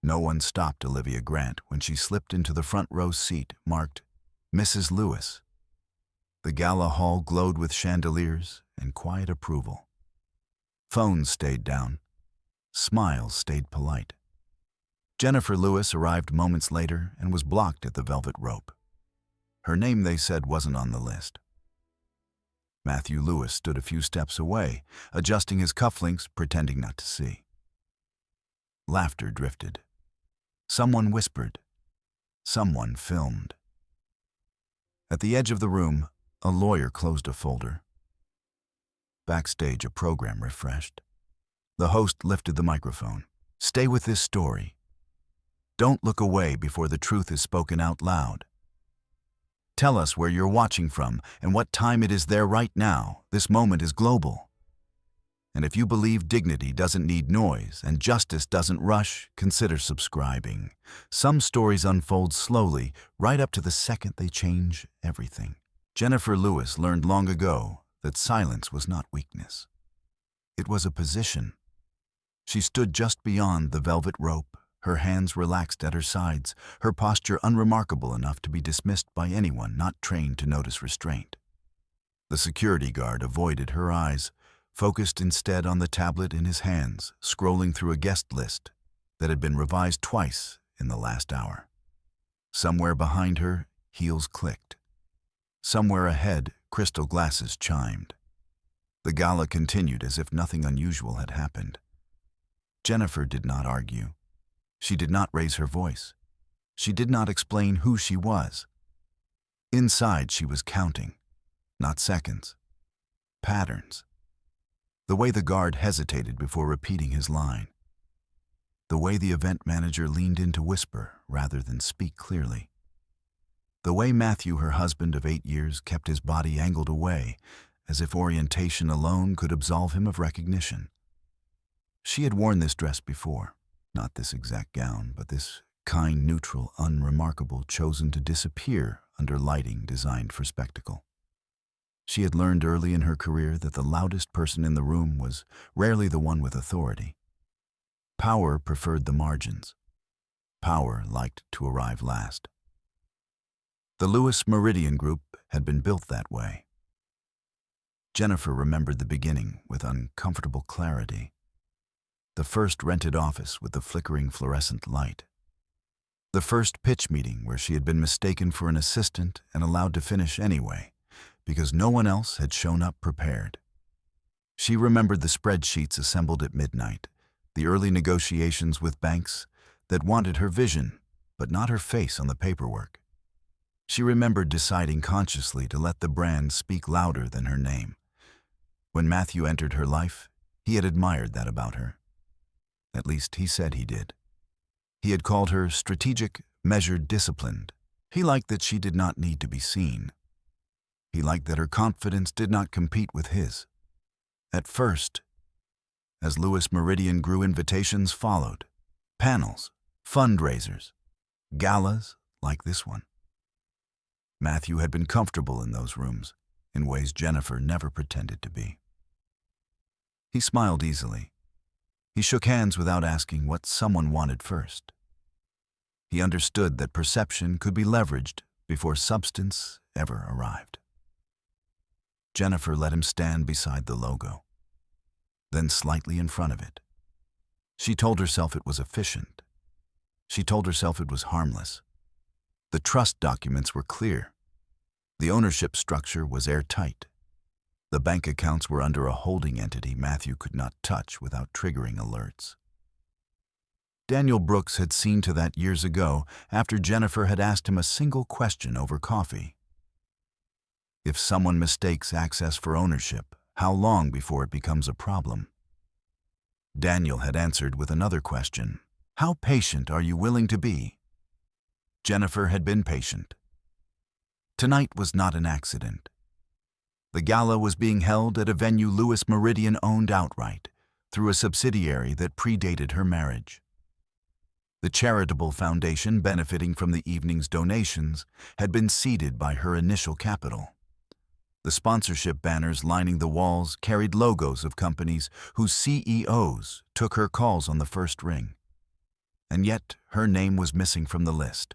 No one stopped Olivia Grant when she slipped into the front row seat marked Mrs. Lewis. The gala hall glowed with chandeliers and quiet approval. Phones stayed down. Smiles stayed polite. Jennifer Lewis arrived moments later and was blocked at the velvet rope. Her name, they said, wasn't on the list. Matthew Lewis stood a few steps away, adjusting his cufflinks, pretending not to see. Laughter drifted. Someone whispered. Someone filmed. At the edge of the room, a lawyer closed a folder. Backstage, a program refreshed. The host lifted the microphone. Stay with this story. Don't look away before the truth is spoken out loud. Tell us where you're watching from and what time it is there right now. This moment is global. And if you believe dignity doesn't need noise and justice doesn't rush, consider subscribing. Some stories unfold slowly, right up to the second they change everything. Jennifer Lewis learned long ago that silence was not weakness. It was a position. She stood just beyond the velvet rope, her hands relaxed at her sides, her posture unremarkable enough to be dismissed by anyone not trained to notice restraint. The security guard avoided her eyes, focused instead on the tablet in his hands, scrolling through a guest list that had been revised twice in the last hour. Somewhere behind her, heels clicked. Somewhere ahead, crystal glasses chimed. The gala continued as if nothing unusual had happened. Jennifer did not argue. She did not raise her voice. She did not explain who she was. Inside, she was counting, not seconds, patterns. The way the guard hesitated before repeating his line. The way the event manager leaned in to whisper rather than speak clearly. The way Matthew, her husband of 8 years, kept his body angled away, as if orientation alone could absolve him of recognition. She had worn this dress before. Not this exact gown, but this kind, neutral, unremarkable, chosen to disappear under lighting designed for spectacle. She had learned early in her career that the loudest person in the room was rarely the one with authority. Power preferred the margins. Power liked to arrive last. The Lewis Meridian Group had been built that way. Jennifer remembered the beginning with uncomfortable clarity. The first rented office with the flickering fluorescent light. The first pitch meeting where she had been mistaken for an assistant and allowed to finish anyway, because no one else had shown up prepared. She remembered the spreadsheets assembled at midnight, the early negotiations with banks that wanted her vision, but not her face on the paperwork. She remembered deciding consciously to let the brand speak louder than her name. When Matthew entered her life, he had admired that about her. At least he said he did. He had called her strategic, measured, disciplined. He liked that she did not need to be seen. He liked that her confidence did not compete with his. At first, as Lewis Meridian grew, invitations followed. Panels, fundraisers, galas like this one. Matthew had been comfortable in those rooms, in ways Jennifer never pretended to be. He smiled easily. He shook hands without asking what someone wanted first. He understood that perception could be leveraged before substance ever arrived. Jennifer let him stand beside the logo, then slightly in front of it. She told herself it was efficient. She told herself it was harmless. The trust documents were clear. The ownership structure was airtight. The bank accounts were under a holding entity Matthew could not touch without triggering alerts. Daniel Brooks had seen to that years ago after Jennifer had asked him a single question over coffee. If someone mistakes access for ownership, how long before it becomes a problem? Daniel had answered with another question. How patient are you willing to be? Jennifer had been patient. Tonight was not an accident. The gala was being held at a venue Lewis Meridian owned outright, through a subsidiary that predated her marriage. The charitable foundation benefiting from the evening's donations had been seeded by her initial capital. The sponsorship banners lining the walls carried logos of companies whose CEOs took her calls on the first ring. And yet her name was missing from the list.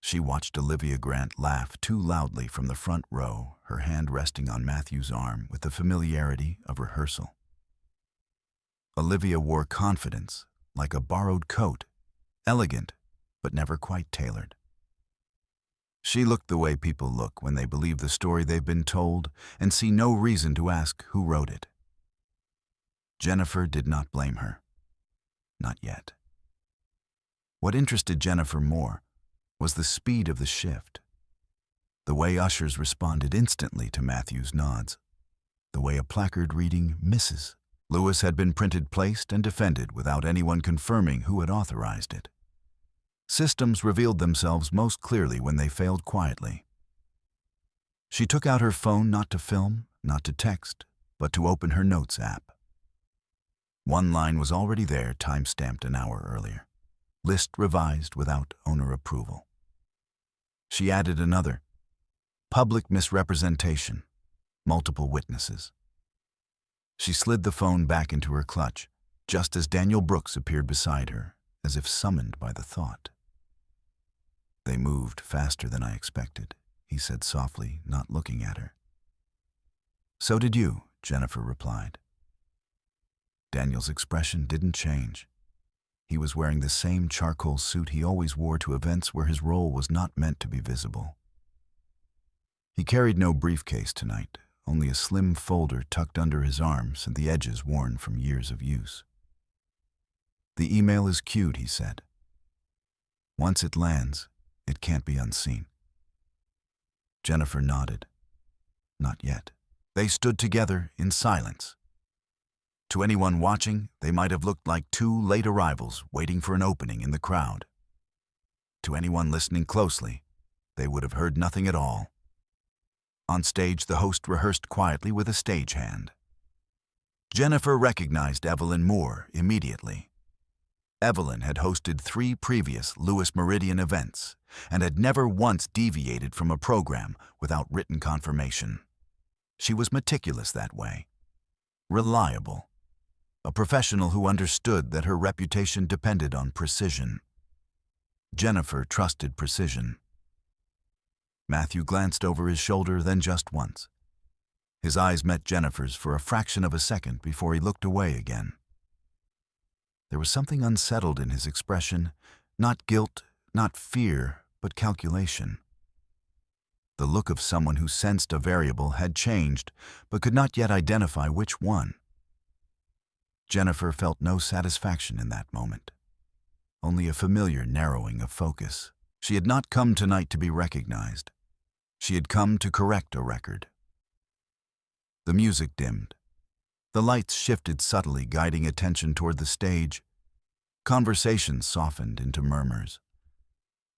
She watched Olivia Grant laugh too loudly from the front row, her hand resting on Matthew's arm with the familiarity of rehearsal. Olivia wore confidence, like a borrowed coat, elegant, but never quite tailored. She looked the way people look when they believe the story they've been told and see no reason to ask who wrote it. Jennifer did not blame her. Not yet. What interested Jennifer more was the speed of the shift. The way ushers responded instantly to Matthew's nods. The way a placard reading Mrs. Lewis had been printed, placed, and defended without anyone confirming who had authorized it. Systems revealed themselves most clearly when they failed quietly. She took out her phone not to film, not to text, but to open her Notes app. One line was already there, time-stamped an hour earlier. List revised without owner approval. She added another. Public misrepresentation. Multiple witnesses. She slid the phone back into her clutch, just as Daniel Brooks appeared beside her, as if summoned by the thought. They moved faster than I expected, he said softly, not looking at her. So did you, Jennifer replied. Daniel's expression didn't change. He was wearing the same charcoal suit he always wore to events where his role was not meant to be visible. He carried no briefcase tonight, only a slim folder tucked under his arms and the edges worn from years of use. The email is queued, he said. Once it lands, it can't be unseen. Jennifer nodded. Not yet. They stood together in silence. To anyone watching, they might have looked like two late arrivals waiting for an opening in the crowd. To anyone listening closely, they would have heard nothing at all. On stage, the host rehearsed quietly with a stagehand. Jennifer recognized Evelyn Moore immediately. Evelyn had hosted 3 previous Lewis Meridian events and had never once deviated from a program without written confirmation. She was meticulous that way. Reliable. A professional who understood that her reputation depended on precision. Jennifer trusted precision. Matthew glanced over his shoulder, then just once. His eyes met Jennifer's for a fraction of a second before he looked away again. There was something unsettled in his expression, not guilt, not fear, but calculation. The look of someone who sensed a variable had changed, but could not yet identify which one. Jennifer felt no satisfaction in that moment, only a familiar narrowing of focus. She had not come tonight to be recognized. She had come to correct a record. The music dimmed. The lights shifted subtly, guiding attention toward the stage. Conversations softened into murmurs.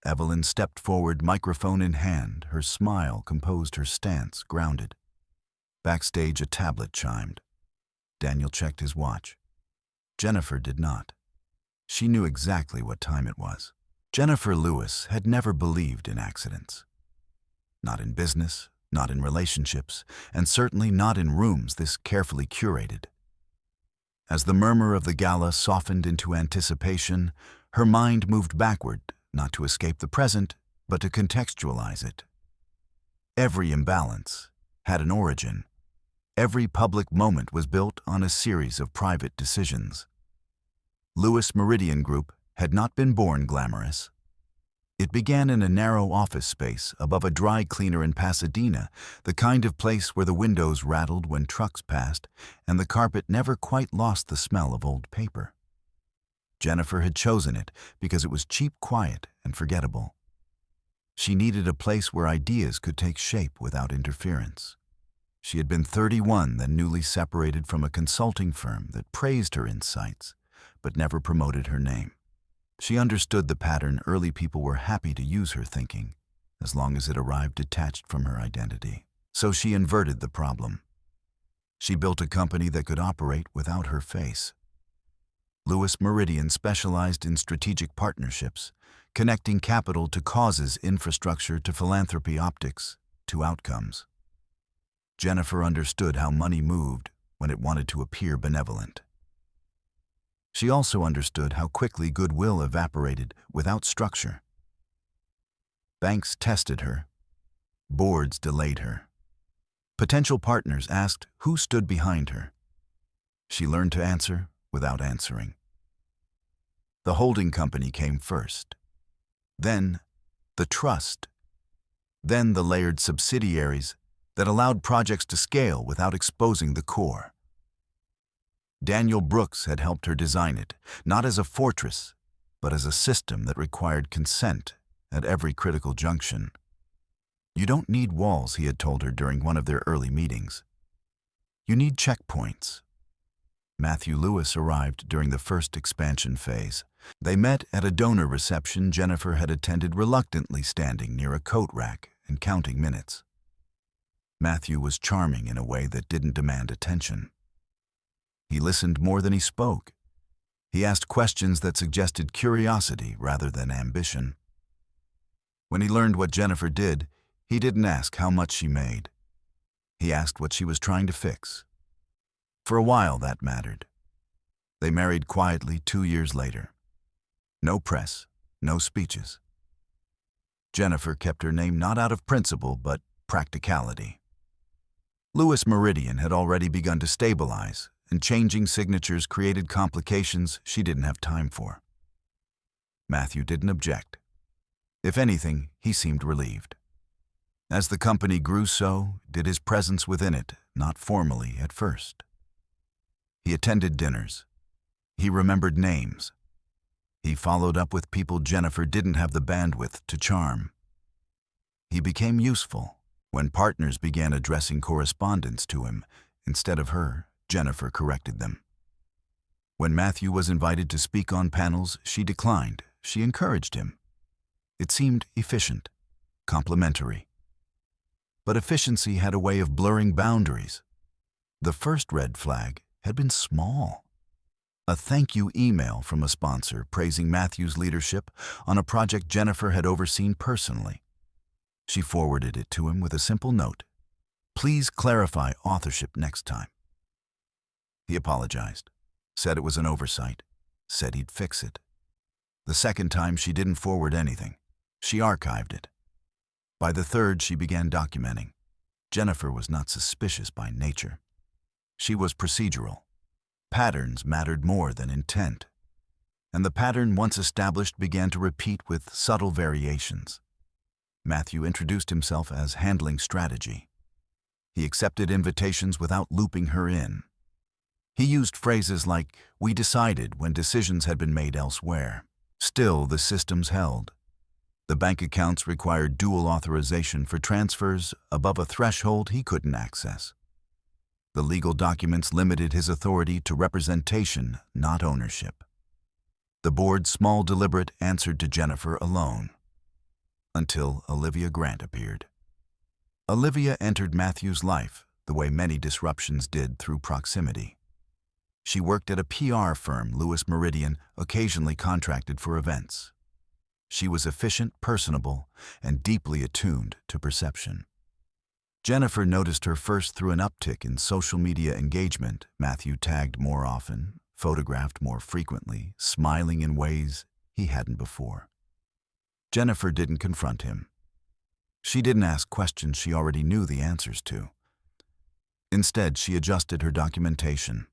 Evelyn stepped forward, microphone in hand. Her smile composed her stance, grounded. Backstage, a tablet chimed. Daniel checked his watch. Jennifer did not. She knew exactly what time it was. Jennifer Lewis had never believed in accidents. Not in business, not in relationships, and certainly not in rooms this carefully curated. As the murmur of the gala softened into anticipation, her mind moved backward, not to escape the present, but to contextualize it. Every imbalance had an origin. Every public moment was built on a series of private decisions. Lewis Meridian Group had not been born glamorous. It began in a narrow office space above a dry cleaner in Pasadena, the kind of place where the windows rattled when trucks passed and the carpet never quite lost the smell of old paper. Jennifer had chosen it because it was cheap, quiet, and forgettable. She needed a place where ideas could take shape without interference. She had been 31, then newly separated from a consulting firm that praised her insights, but never promoted her name. She understood the pattern. Early people were happy to use her thinking, as long as it arrived detached from her identity. So she inverted the problem. She built a company that could operate without her face. Lewis Meridian specialized in strategic partnerships, connecting capital to causes, infrastructure to philanthropy, optics to outcomes. Jennifer understood how money moved when it wanted to appear benevolent. She also understood how quickly goodwill evaporated without structure. Banks tested her. Boards delayed her. Potential partners asked who stood behind her. She learned to answer without answering. The holding company came first. Then, the trust. Then the layered subsidiaries that allowed projects to scale without exposing the core. Daniel Brooks had helped her design it, not as a fortress, but as a system that required consent at every critical junction. You don't need walls, he had told her during one of their early meetings. You need checkpoints. Matthew Lewis arrived during the first expansion phase. They met at a donor reception Jennifer had attended, reluctantly standing near a coat rack and counting minutes. Matthew was charming in a way that didn't demand attention. He listened more than he spoke. He asked questions that suggested curiosity rather than ambition. When he learned what Jennifer did, he didn't ask how much she made. He asked what she was trying to fix. For a while, that mattered. They married quietly 2 years later. No press, no speeches. Jennifer kept her name not out of principle, but practicality. Lewis Meridian had already begun to stabilize, and changing signatures created complications she didn't have time for. Matthew didn't object. If anything, he seemed relieved. As the company grew, so did his presence within it, not formally at first. He attended dinners. He remembered names. He followed up with people Jennifer didn't have the bandwidth to charm. He became useful. When partners began addressing correspondence to him, instead of her, Jennifer corrected them. When Matthew was invited to speak on panels, she declined. She encouraged him. It seemed efficient, complimentary. But efficiency had a way of blurring boundaries. The first red flag had been small. A thank you email from a sponsor praising Matthew's leadership on a project Jennifer had overseen personally. She forwarded it to him with a simple note. Please clarify authorship next time. He apologized, said it was an oversight, said he'd fix it. The second time she didn't forward anything. She archived it. By the third, she began documenting. Jennifer was not suspicious by nature. She was procedural. Patterns mattered more than intent. And the pattern, once established, began to repeat with subtle variations. Matthew introduced himself as handling strategy. He accepted invitations without looping her in. He used phrases like, "We decided," when decisions had been made elsewhere. Still, the systems held. The bank accounts required dual authorization for transfers above a threshold he couldn't access. The legal documents limited his authority to representation, not ownership. The board's small deliberate answered to Jennifer alone. Until Olivia Grant appeared. Olivia entered Matthew's life the way many disruptions did, through proximity. She worked at a PR firm Lewis Meridian occasionally contracted for events. She was efficient, personable, and deeply attuned to perception. Jennifer noticed her first through an uptick in social media engagement. Matthew tagged more often, photographed more frequently, smiling in ways he hadn't before. Jennifer didn't confront him. She didn't ask questions she already knew the answers to. Instead, she adjusted her documentation.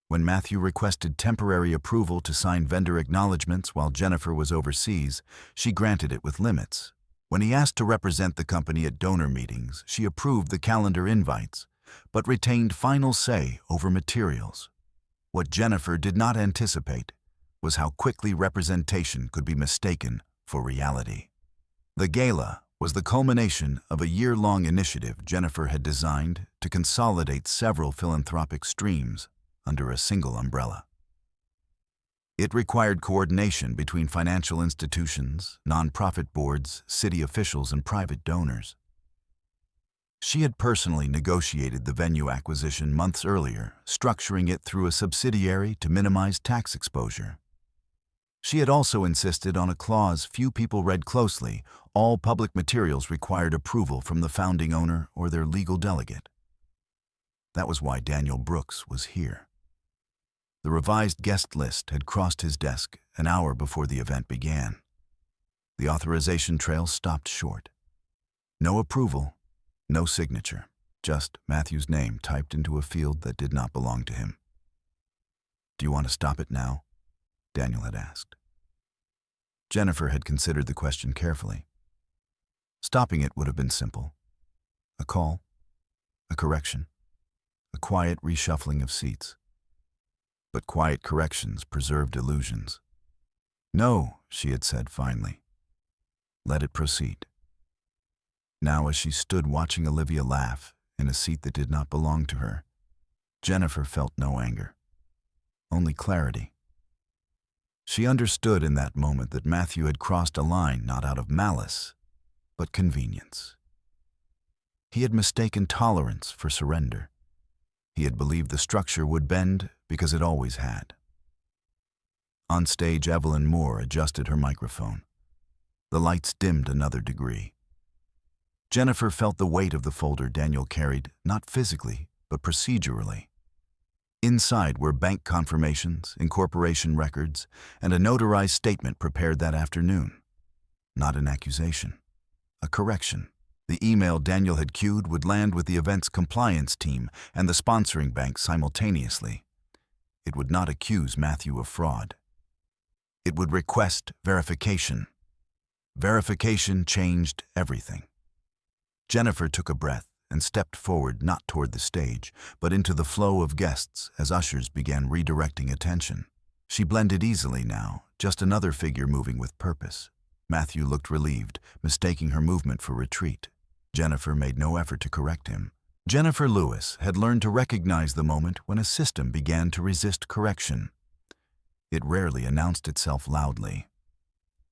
When Matthew requested temporary approval to sign vendor acknowledgments while Jennifer was overseas, she granted it with limits. When he asked to represent the company at donor meetings, she approved the calendar invites, but retained final say over materials. What Jennifer did not anticipate was how quickly representation could be mistaken for reality. The Gala was the culmination of a year-long initiative Jennifer had designed to consolidate several philanthropic streams under a single umbrella. It required coordination between financial institutions, nonprofit boards, city officials, and private donors. She had personally negotiated the venue acquisition months earlier, structuring it through a subsidiary to minimize tax exposure. She had also insisted on a clause few people read closely: all public materials required approval from the founding owner or their legal delegate. That was why Daniel Brooks was here. The revised guest list had crossed his desk an hour before the event began. The authorization trail stopped short. No approval, no signature, just Matthew's name typed into a field that did not belong to him. "Do you want to stop it now?" Daniel had asked. Jennifer had considered the question carefully. Stopping it would have been simple. A call, a correction, a quiet reshuffling of seats. But quiet corrections preserved illusions. "No," she had said finally. "Let it proceed." Now, as she stood watching Olivia laugh in a seat that did not belong to her, Jennifer felt no anger, only clarity. She understood in that moment that Matthew had crossed a line not out of malice, but convenience. He had mistaken tolerance for surrender. He had believed the structure would bend because it always had. On stage, Evelyn Moore adjusted her microphone. The lights dimmed another degree. Jennifer felt the weight of the folder Daniel carried, not physically, but procedurally. Inside were bank confirmations, incorporation records, and a notarized statement prepared that afternoon. Not an accusation, a correction. The email Daniel had queued would land with the event's compliance team and the sponsoring bank simultaneously. It would not accuse Matthew of fraud. It would request verification. Verification changed everything. Jennifer took a breath and stepped forward, not toward the stage, but into the flow of guests as ushers began redirecting attention. She blended easily now, just another figure moving with purpose. Matthew looked relieved, mistaking her movement for retreat. Jennifer made no effort to correct him. Jennifer Lewis had learned to recognize the moment when a system began to resist correction. It rarely announced itself loudly.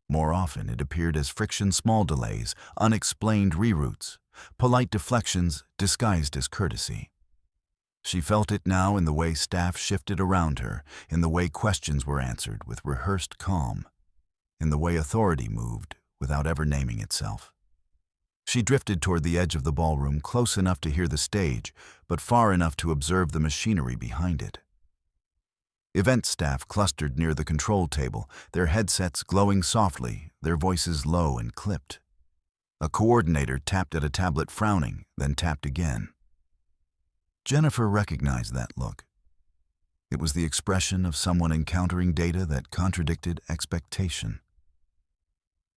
More often, it appeared as friction, small delays, unexplained reroutes, polite deflections disguised as courtesy. She felt it now in the way staff shifted around her, in the way questions were answered with rehearsed calm, in the way authority moved without ever naming itself. She drifted toward the edge of the ballroom, close enough to hear the stage, but far enough to observe the machinery behind it. Event staff clustered near the control table, their headsets glowing softly, their voices low and clipped. A coordinator tapped at a tablet, frowning, then tapped again. Jennifer recognized that look. It was the expression of someone encountering data that contradicted expectation.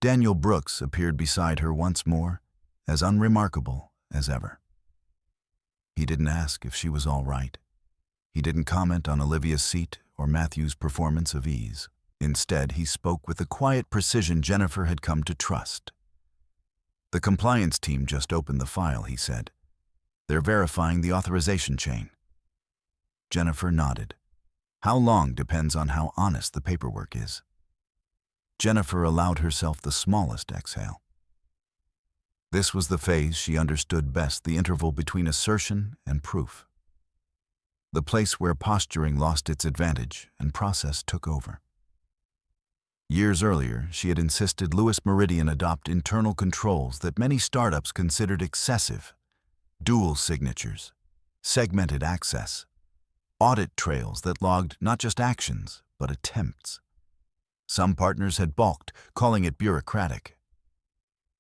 Daniel Brooks appeared beside her once more, as unremarkable as ever. He didn't ask if she was all right. He didn't comment on Olivia's seat or Matthew's performance of ease. Instead, he spoke with the quiet precision Jennifer had come to trust. "The compliance team just opened the file," he said. "They're verifying the authorization chain." Jennifer nodded. "How long depends on how honest the paperwork is." Jennifer allowed herself the smallest exhale. This was the phase she understood best, the interval between assertion and proof. The place where posturing lost its advantage and process took over. Years earlier, she had insisted Lewis Meridian adopt internal controls that many startups considered excessive: dual signatures, segmented access, audit trails that logged not just actions, but attempts. Some partners had balked, calling it bureaucratic.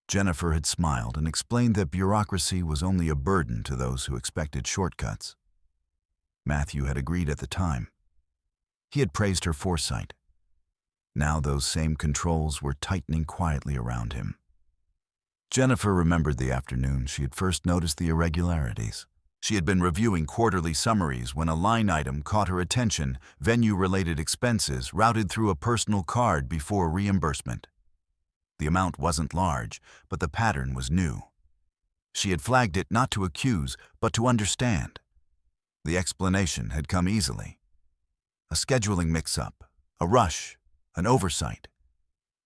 Jennifer had smiled and explained that bureaucracy was only a burden to those who expected shortcuts. Matthew had agreed at the time. He had praised her foresight. Now those same controls were tightening quietly around him. Jennifer remembered the afternoon she had first noticed the irregularities. She had been reviewing quarterly summaries when a line item caught her attention: venue-related expenses routed through a personal card before reimbursement. The amount wasn't large, but the pattern was new. She had flagged it not to accuse, but to understand. The explanation had come easily. A scheduling mix-up, a rush, an oversight.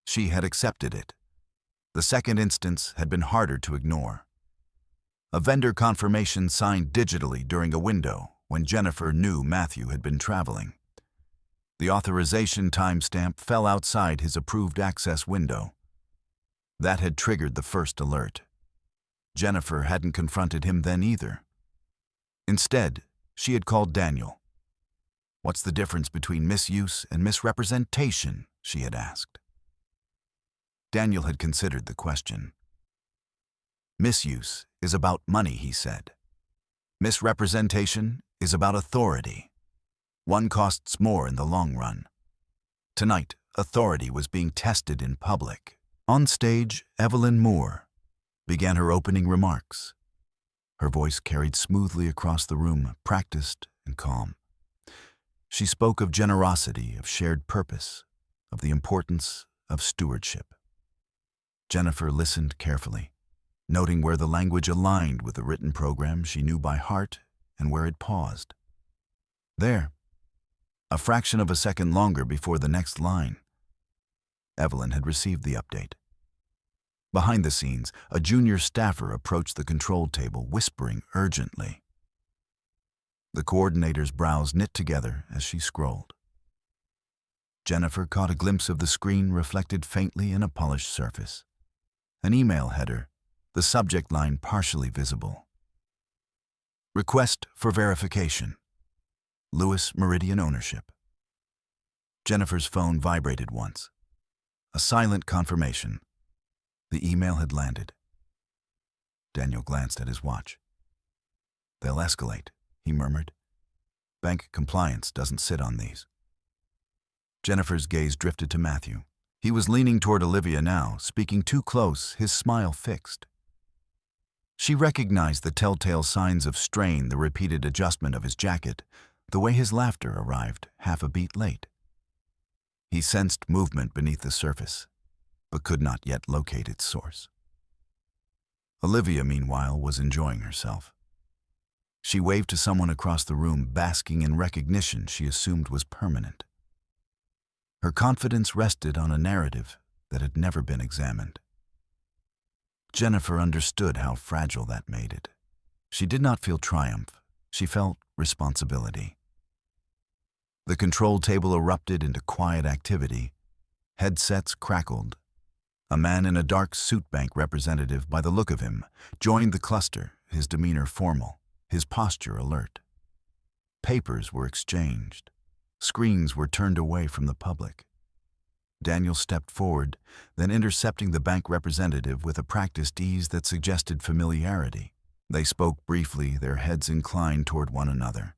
She had accepted it. The second instance had been harder to ignore. A vendor confirmation signed digitally during a window when Jennifer knew Matthew had been traveling. The authorization timestamp fell outside his approved access window. That had triggered the first alert. Jennifer hadn't confronted him then either. Instead, she had called Daniel. What's the difference between misuse and misrepresentation? She had asked. Daniel had considered the question. Misuse is about money, he said. Misrepresentation is about authority. One costs more in the long run. Tonight, authority was being tested in public. On stage, Evelyn Moore began her opening remarks. Her voice carried smoothly across the room, practiced and calm. She spoke of generosity, of shared purpose, of the importance of stewardship. Jennifer listened carefully, noting where the language aligned with the written program she knew by heart and where it paused. There, a fraction of a second longer before the next line. Evelyn had received the update. Behind the scenes, a junior staffer approached the control table, whispering urgently. The coordinator's brows knit together as she scrolled. Jennifer caught a glimpse of the screen reflected faintly in a polished surface. An email header, the subject line partially visible. Request for verification. Lewis Meridian ownership. Jennifer's phone vibrated once. A silent confirmation. The email had landed. Daniel glanced at his watch. They'll escalate, he murmured. Bank compliance doesn't sit on these. Jennifer's gaze drifted to Matthew. He was leaning toward Olivia now, speaking too close, his smile fixed. She recognized the telltale signs of strain, the repeated adjustment of his jacket, the way his laughter arrived half a beat late. He sensed movement beneath the surface, but could not yet locate its source. Olivia, meanwhile, was enjoying herself. She waved to someone across the room, basking in recognition she assumed was permanent. Her confidence rested on a narrative that had never been examined. Jennifer understood how fragile that made it. She did not feel triumph. She felt responsibility. The control table erupted into quiet activity. Headsets crackled. A man in a dark suit, bank representative by the look of him, joined the cluster, his demeanor formal, his posture alert. Papers were exchanged. Screens were turned away from the public. Daniel stepped forward, then intercepting the bank representative with a practiced ease that suggested familiarity. They spoke briefly, their heads inclined toward one another.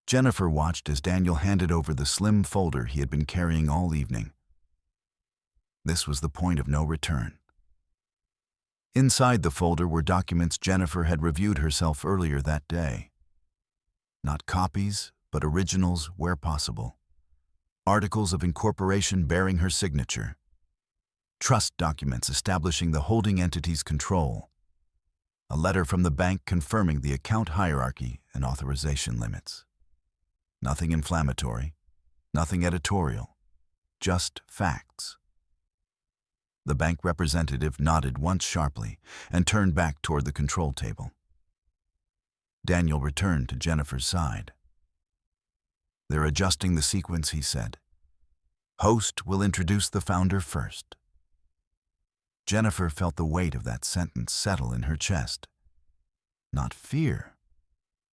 Jennifer watched as Daniel handed over the slim folder he had been carrying all evening. This was the point of no return. Inside the folder were documents Jennifer had reviewed herself earlier that day. Not copies, but originals where possible. Articles of incorporation bearing her signature. Trust documents establishing the holding entity's control. A letter from the bank confirming the account hierarchy and authorization limits. Nothing inflammatory, nothing editorial, just facts. The bank representative nodded once sharply and turned back toward the control table. Daniel returned to Jennifer's side. They're adjusting the sequence, he said. Host will introduce the founder first. Jennifer felt the weight of that sentence settle in her chest. Not fear,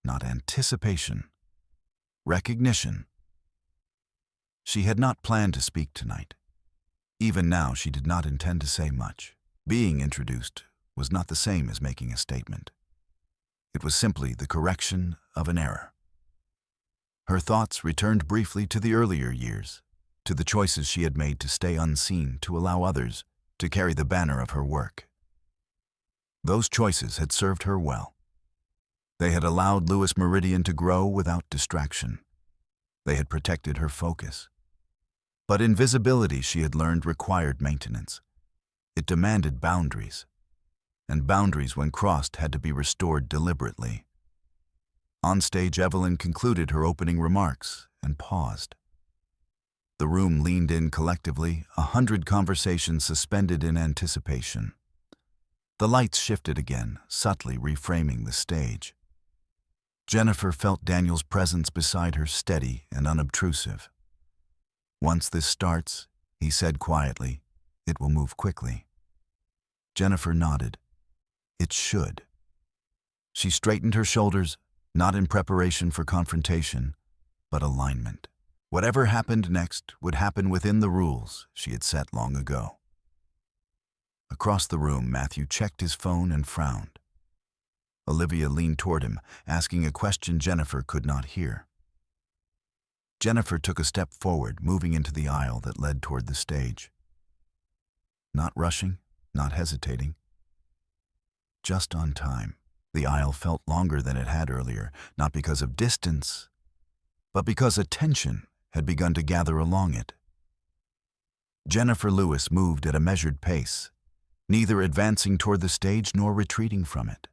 not anticipation, recognition. She had not planned to speak tonight. Even now, she did not intend to say much. Being introduced was not the same as making a statement. It was simply the correction of an error. Her thoughts returned briefly to the earlier years, to the choices she had made to stay unseen, to allow others to carry the banner of her work. Those choices had served her well. They had allowed Lewis Meridian to grow without distraction. They had protected her focus. But invisibility, she had learned, required maintenance. It demanded boundaries, and boundaries, when crossed, had to be restored deliberately. On stage, Evelyn concluded her opening remarks and paused. The room leaned in collectively, 100 conversations suspended in anticipation. The lights shifted again, subtly reframing the stage. Jennifer felt Daniel's presence beside her, steady and unobtrusive. Once this starts, he said quietly, it will move quickly. Jennifer nodded. It should. She straightened her shoulders, not in preparation for confrontation, but alignment. Whatever happened next would happen within the rules she had set long ago. Across the room, Matthew checked his phone and frowned. Olivia leaned toward him, asking a question Jennifer could not hear. Jennifer took a step forward, moving into the aisle that led toward the stage. Not rushing, not hesitating. Just on time. The aisle felt longer than it had earlier, not because of distance, but because attention had begun to gather along it. Jennifer Lewis moved at a measured pace, neither advancing toward the stage nor retreating from it.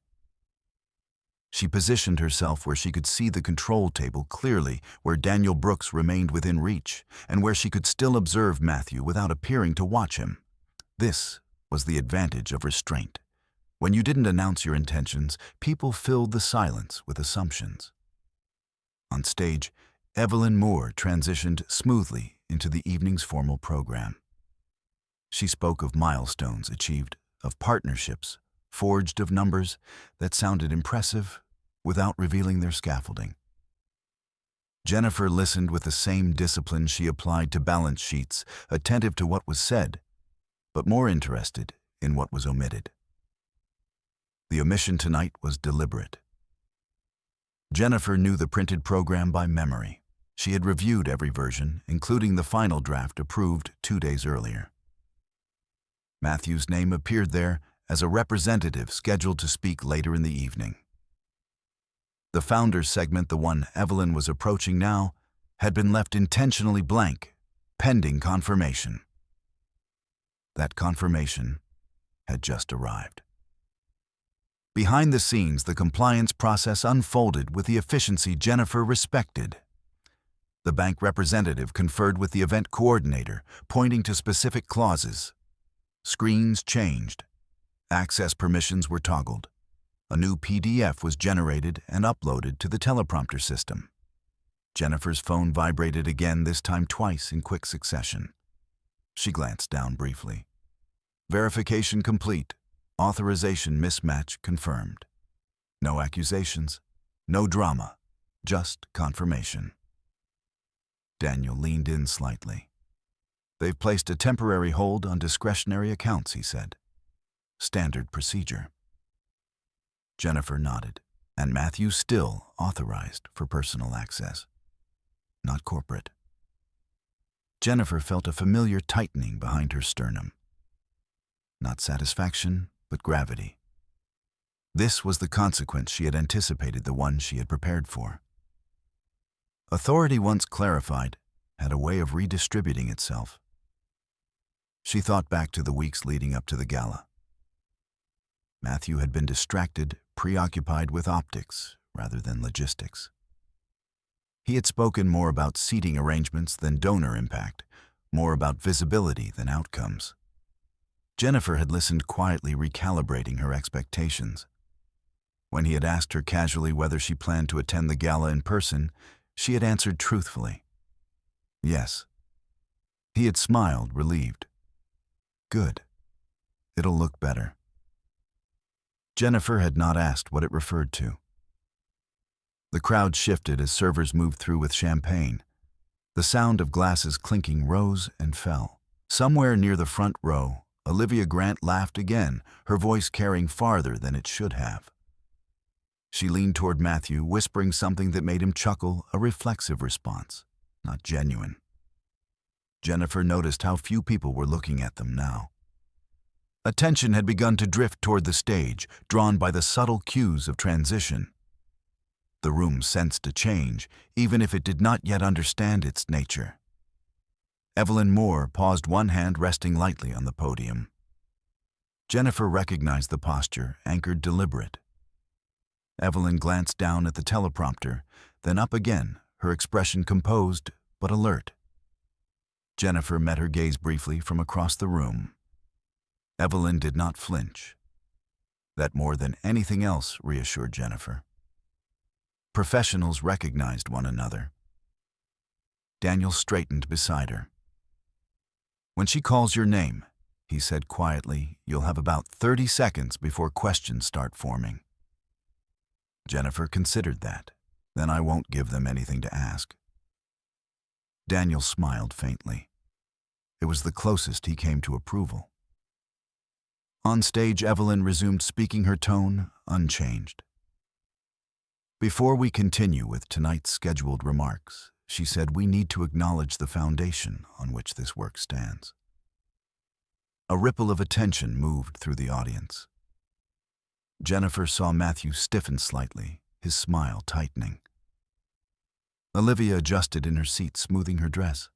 She positioned herself where she could see the control table clearly, where Daniel Brooks remained within reach, and where she could still observe Matthew without appearing to watch him. This was the advantage of restraint. When you didn't announce your intentions, people filled the silence with assumptions. On stage, Evelyn Moore transitioned smoothly into the evening's formal program. She spoke of milestones achieved, of partnerships forged, of numbers that sounded impressive without revealing their scaffolding. Jennifer listened with the same discipline she applied to balance sheets, attentive to what was said, but more interested in what was omitted. The omission tonight was deliberate. Jennifer knew the printed program by memory. She had reviewed every version, including the final draft approved 2 days earlier. Matthew's name appeared there as a representative scheduled to speak later in the evening. The founders segment, the one Evelyn was approaching now, had been left intentionally blank, pending confirmation. That confirmation had just arrived. Behind the scenes, the compliance process unfolded with the efficiency Jennifer respected. The bank representative conferred with the event coordinator, pointing to specific clauses. Screens changed. Access permissions were toggled. A new PDF was generated and uploaded to the teleprompter system. Jennifer's phone vibrated again, this time twice in quick succession. She glanced down briefly. Verification complete. Authorization mismatch confirmed. No accusations, no drama, just confirmation. Daniel leaned in slightly. They've placed a temporary hold on discretionary accounts, he said. Standard procedure. Jennifer nodded, and Matthew still authorized for personal access, not corporate. Jennifer felt a familiar tightening behind her sternum. Not satisfaction, but gravity. This was the consequence she had anticipated, the one she had prepared for. Authority, once clarified, had a way of redistributing itself. She thought back to the weeks leading up to the gala. Matthew had been distracted, preoccupied with optics rather than logistics. He had spoken more about seating arrangements than donor impact, more about visibility than outcomes. Jennifer had listened quietly, recalibrating her expectations. When he had asked her casually whether she planned to attend the gala in person, she had answered truthfully, yes. He had smiled, relieved. Good. It'll look better. Jennifer had not asked what it referred to. The crowd shifted as servers moved through with champagne. The sound of glasses clinking rose and fell. Somewhere near the front row, Olivia Grant laughed again, her voice carrying farther than it should have. She leaned toward Matthew, whispering something that made him chuckle, a reflexive response, not genuine. Jennifer noticed how few people were looking at them now. Attention had begun to drift toward the stage, drawn by the subtle cues of transition. The room sensed a change, even if it did not yet understand its nature. Evelyn Moore paused, one hand resting lightly on the podium. Jennifer recognized the posture, anchored, deliberate. Evelyn glanced down at the teleprompter, then up again, her expression composed but alert. Jennifer met her gaze briefly from across the room. Evelyn did not flinch. That more than anything else reassured Jennifer. Professionals recognized one another. Daniel straightened beside her. When she calls your name, he said quietly, you'll have about 30 seconds before questions start forming. Jennifer considered that. Then I won't give them anything to ask. Daniel smiled faintly. It was the closest he came to approval. On stage, Evelyn resumed speaking, her tone unchanged. Before we continue with tonight's scheduled remarks, she said, we need to acknowledge the foundation on which this work stands. A ripple of attention moved through the audience. Jennifer saw Matthew stiffen slightly, his smile tightening. Olivia adjusted in her seat, smoothing her dress.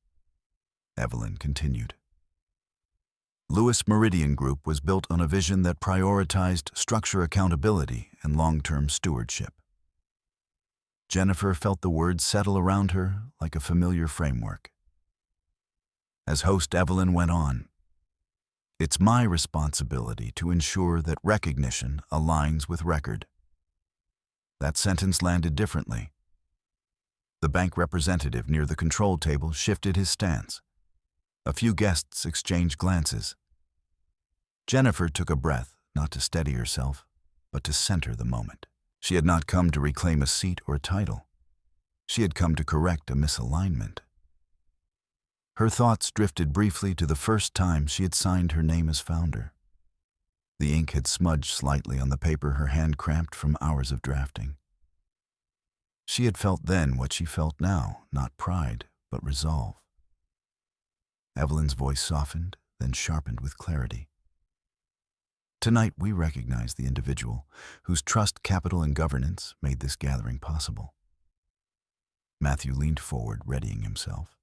Evelyn continued. Lewis Meridian Group was built on a vision that prioritized structure, accountability, and long-term stewardship. Jennifer felt the words settle around her like a familiar framework. As host, Evelyn went on. It's my responsibility to ensure that recognition aligns with record. That sentence landed differently. The bank representative near the control table shifted his stance. A few guests exchanged glances. Jennifer took a breath, not to steady herself, but to center the moment. She had not come to reclaim a seat or a title. She had come to correct a misalignment. Her thoughts drifted briefly to the first time she had signed her name as founder. The ink had smudged slightly on the paper, her hand cramped from hours of drafting. She had felt then what she felt now, not pride, but resolve. Evelyn's voice softened, then sharpened with clarity. Tonight we recognize the individual whose trust, capital, and governance made this gathering possible. Matthew leaned forward, readying himself.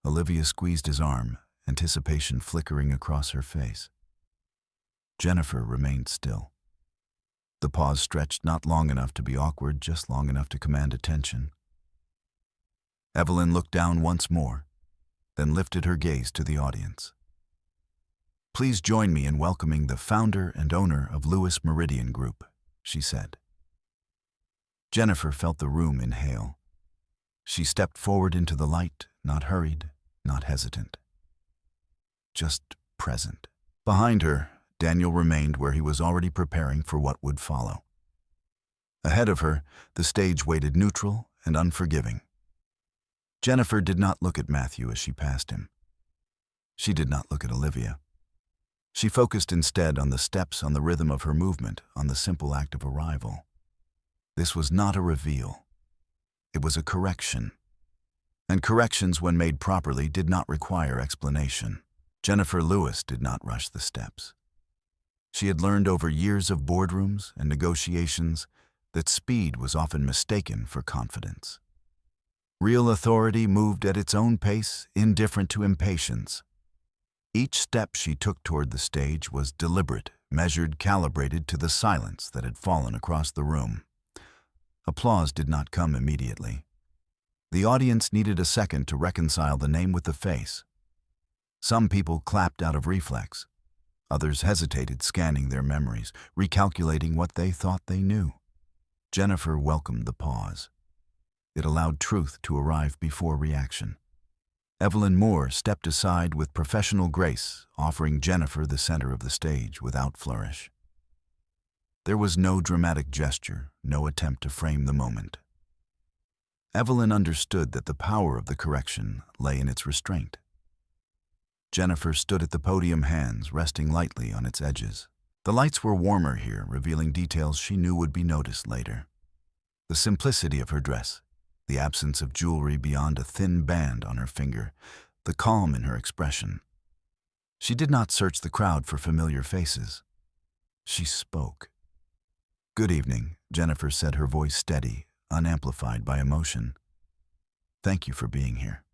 Olivia squeezed his arm, anticipation flickering across her face. Jennifer remained still. The pause stretched, not long enough to be awkward, just long enough to command attention. Evelyn looked down once more, then lifted her gaze to the audience. Please join me in welcoming the founder and owner of Lewis Meridian Group, she said. Jennifer felt the room inhale. She stepped forward into the light, not hurried, not hesitant. Just present. Behind her, Daniel remained where he was already preparing for what would follow. Ahead of her, the stage waited, neutral and unforgiving. Jennifer did not look at Matthew as she passed him. She did not look at Olivia. She focused instead on the steps, on the rhythm of her movement, on the simple act of arrival. This was not a reveal. It was a correction. And corrections, when made properly, did not require explanation. Jennifer Lewis did not rush the steps. She had learned over years of boardrooms and negotiations that speed was often mistaken for confidence. Real authority moved at its own pace, indifferent to impatience. Each step she took toward the stage was deliberate, measured, calibrated to the silence that had fallen across the room. Applause did not come immediately. The audience needed a second to reconcile the name with the face. Some people clapped out of reflex. Others hesitated, scanning their memories, recalculating what they thought they knew. Jennifer welcomed the pause. It allowed truth to arrive before reaction. Evelyn Moore stepped aside with professional grace, offering Jennifer the center of the stage without flourish. There was no dramatic gesture, no attempt to frame the moment. Evelyn understood that the power of the correction lay in its restraint. Jennifer stood at the podium, hands resting lightly on its edges. The lights were warmer here, revealing details she knew would be noticed later. The simplicity of her dress, the absence of jewelry beyond a thin band on her finger, the calm in her expression. She did not search the crowd for familiar faces. She spoke. "Good evening," Jennifer said, her voice steady, unamplified by emotion. "Thank you for being here."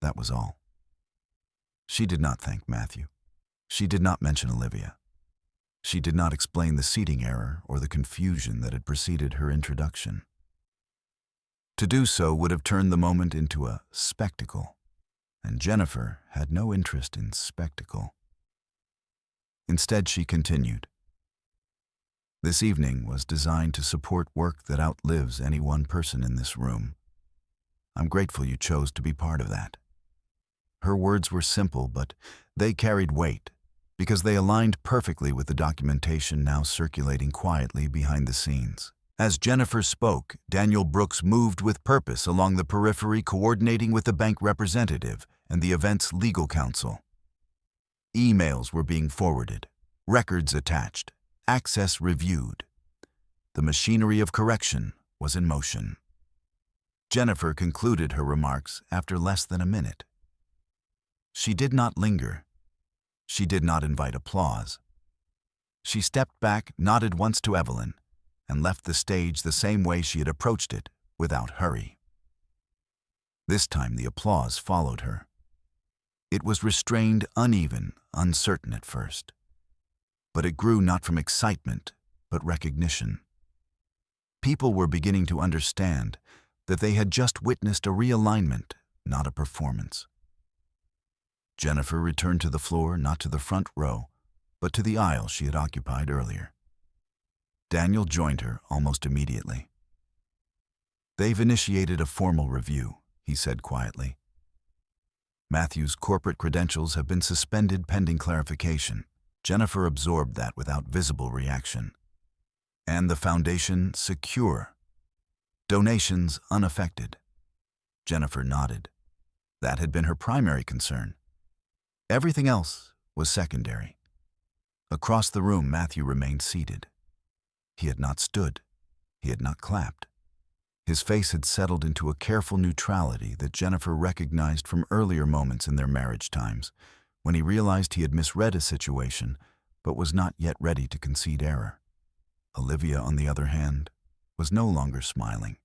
That was all. She did not thank Matthew. She did not mention Olivia. She did not explain the seating error or the confusion that had preceded her introduction. To do so would have turned the moment into a spectacle, and Jennifer had no interest in spectacle. Instead, she continued. This evening was designed to support work that outlives any one person in this room. I'm grateful you chose to be part of that. Her words were simple, but they carried weight because they aligned perfectly with the documentation now circulating quietly behind the scenes. As Jennifer spoke, Daniel Brooks moved with purpose along the periphery, coordinating with the bank representative and the event's legal counsel. Emails were being forwarded, records attached, access reviewed. The machinery of correction was in motion. Jennifer concluded her remarks after less than a minute. She did not linger. She did not invite applause. She stepped back, nodded once to Evelyn, and left the stage the same way she had approached it, without hurry. This time the applause followed her. It was restrained, uneven, uncertain at first. But it grew not from excitement, but recognition. People were beginning to understand that they had just witnessed a realignment, not a performance. Jennifer returned to the floor, not to the front row, but to the aisle she had occupied earlier. Daniel joined her almost immediately. "They've initiated a formal review," he said quietly. "Matthew's corporate credentials have been suspended pending clarification." Jennifer absorbed that without visible reaction. "And the foundation secure. Donations unaffected." Jennifer nodded. That had been her primary concern. Everything else was secondary. Across the room, Matthew remained seated. He had not stood. He had not clapped. His face had settled into a careful neutrality that Jennifer recognized from earlier moments in their marriage times, when he realized he had misread a situation, but was not yet ready to concede error. Olivia, on the other hand, was no longer smiling.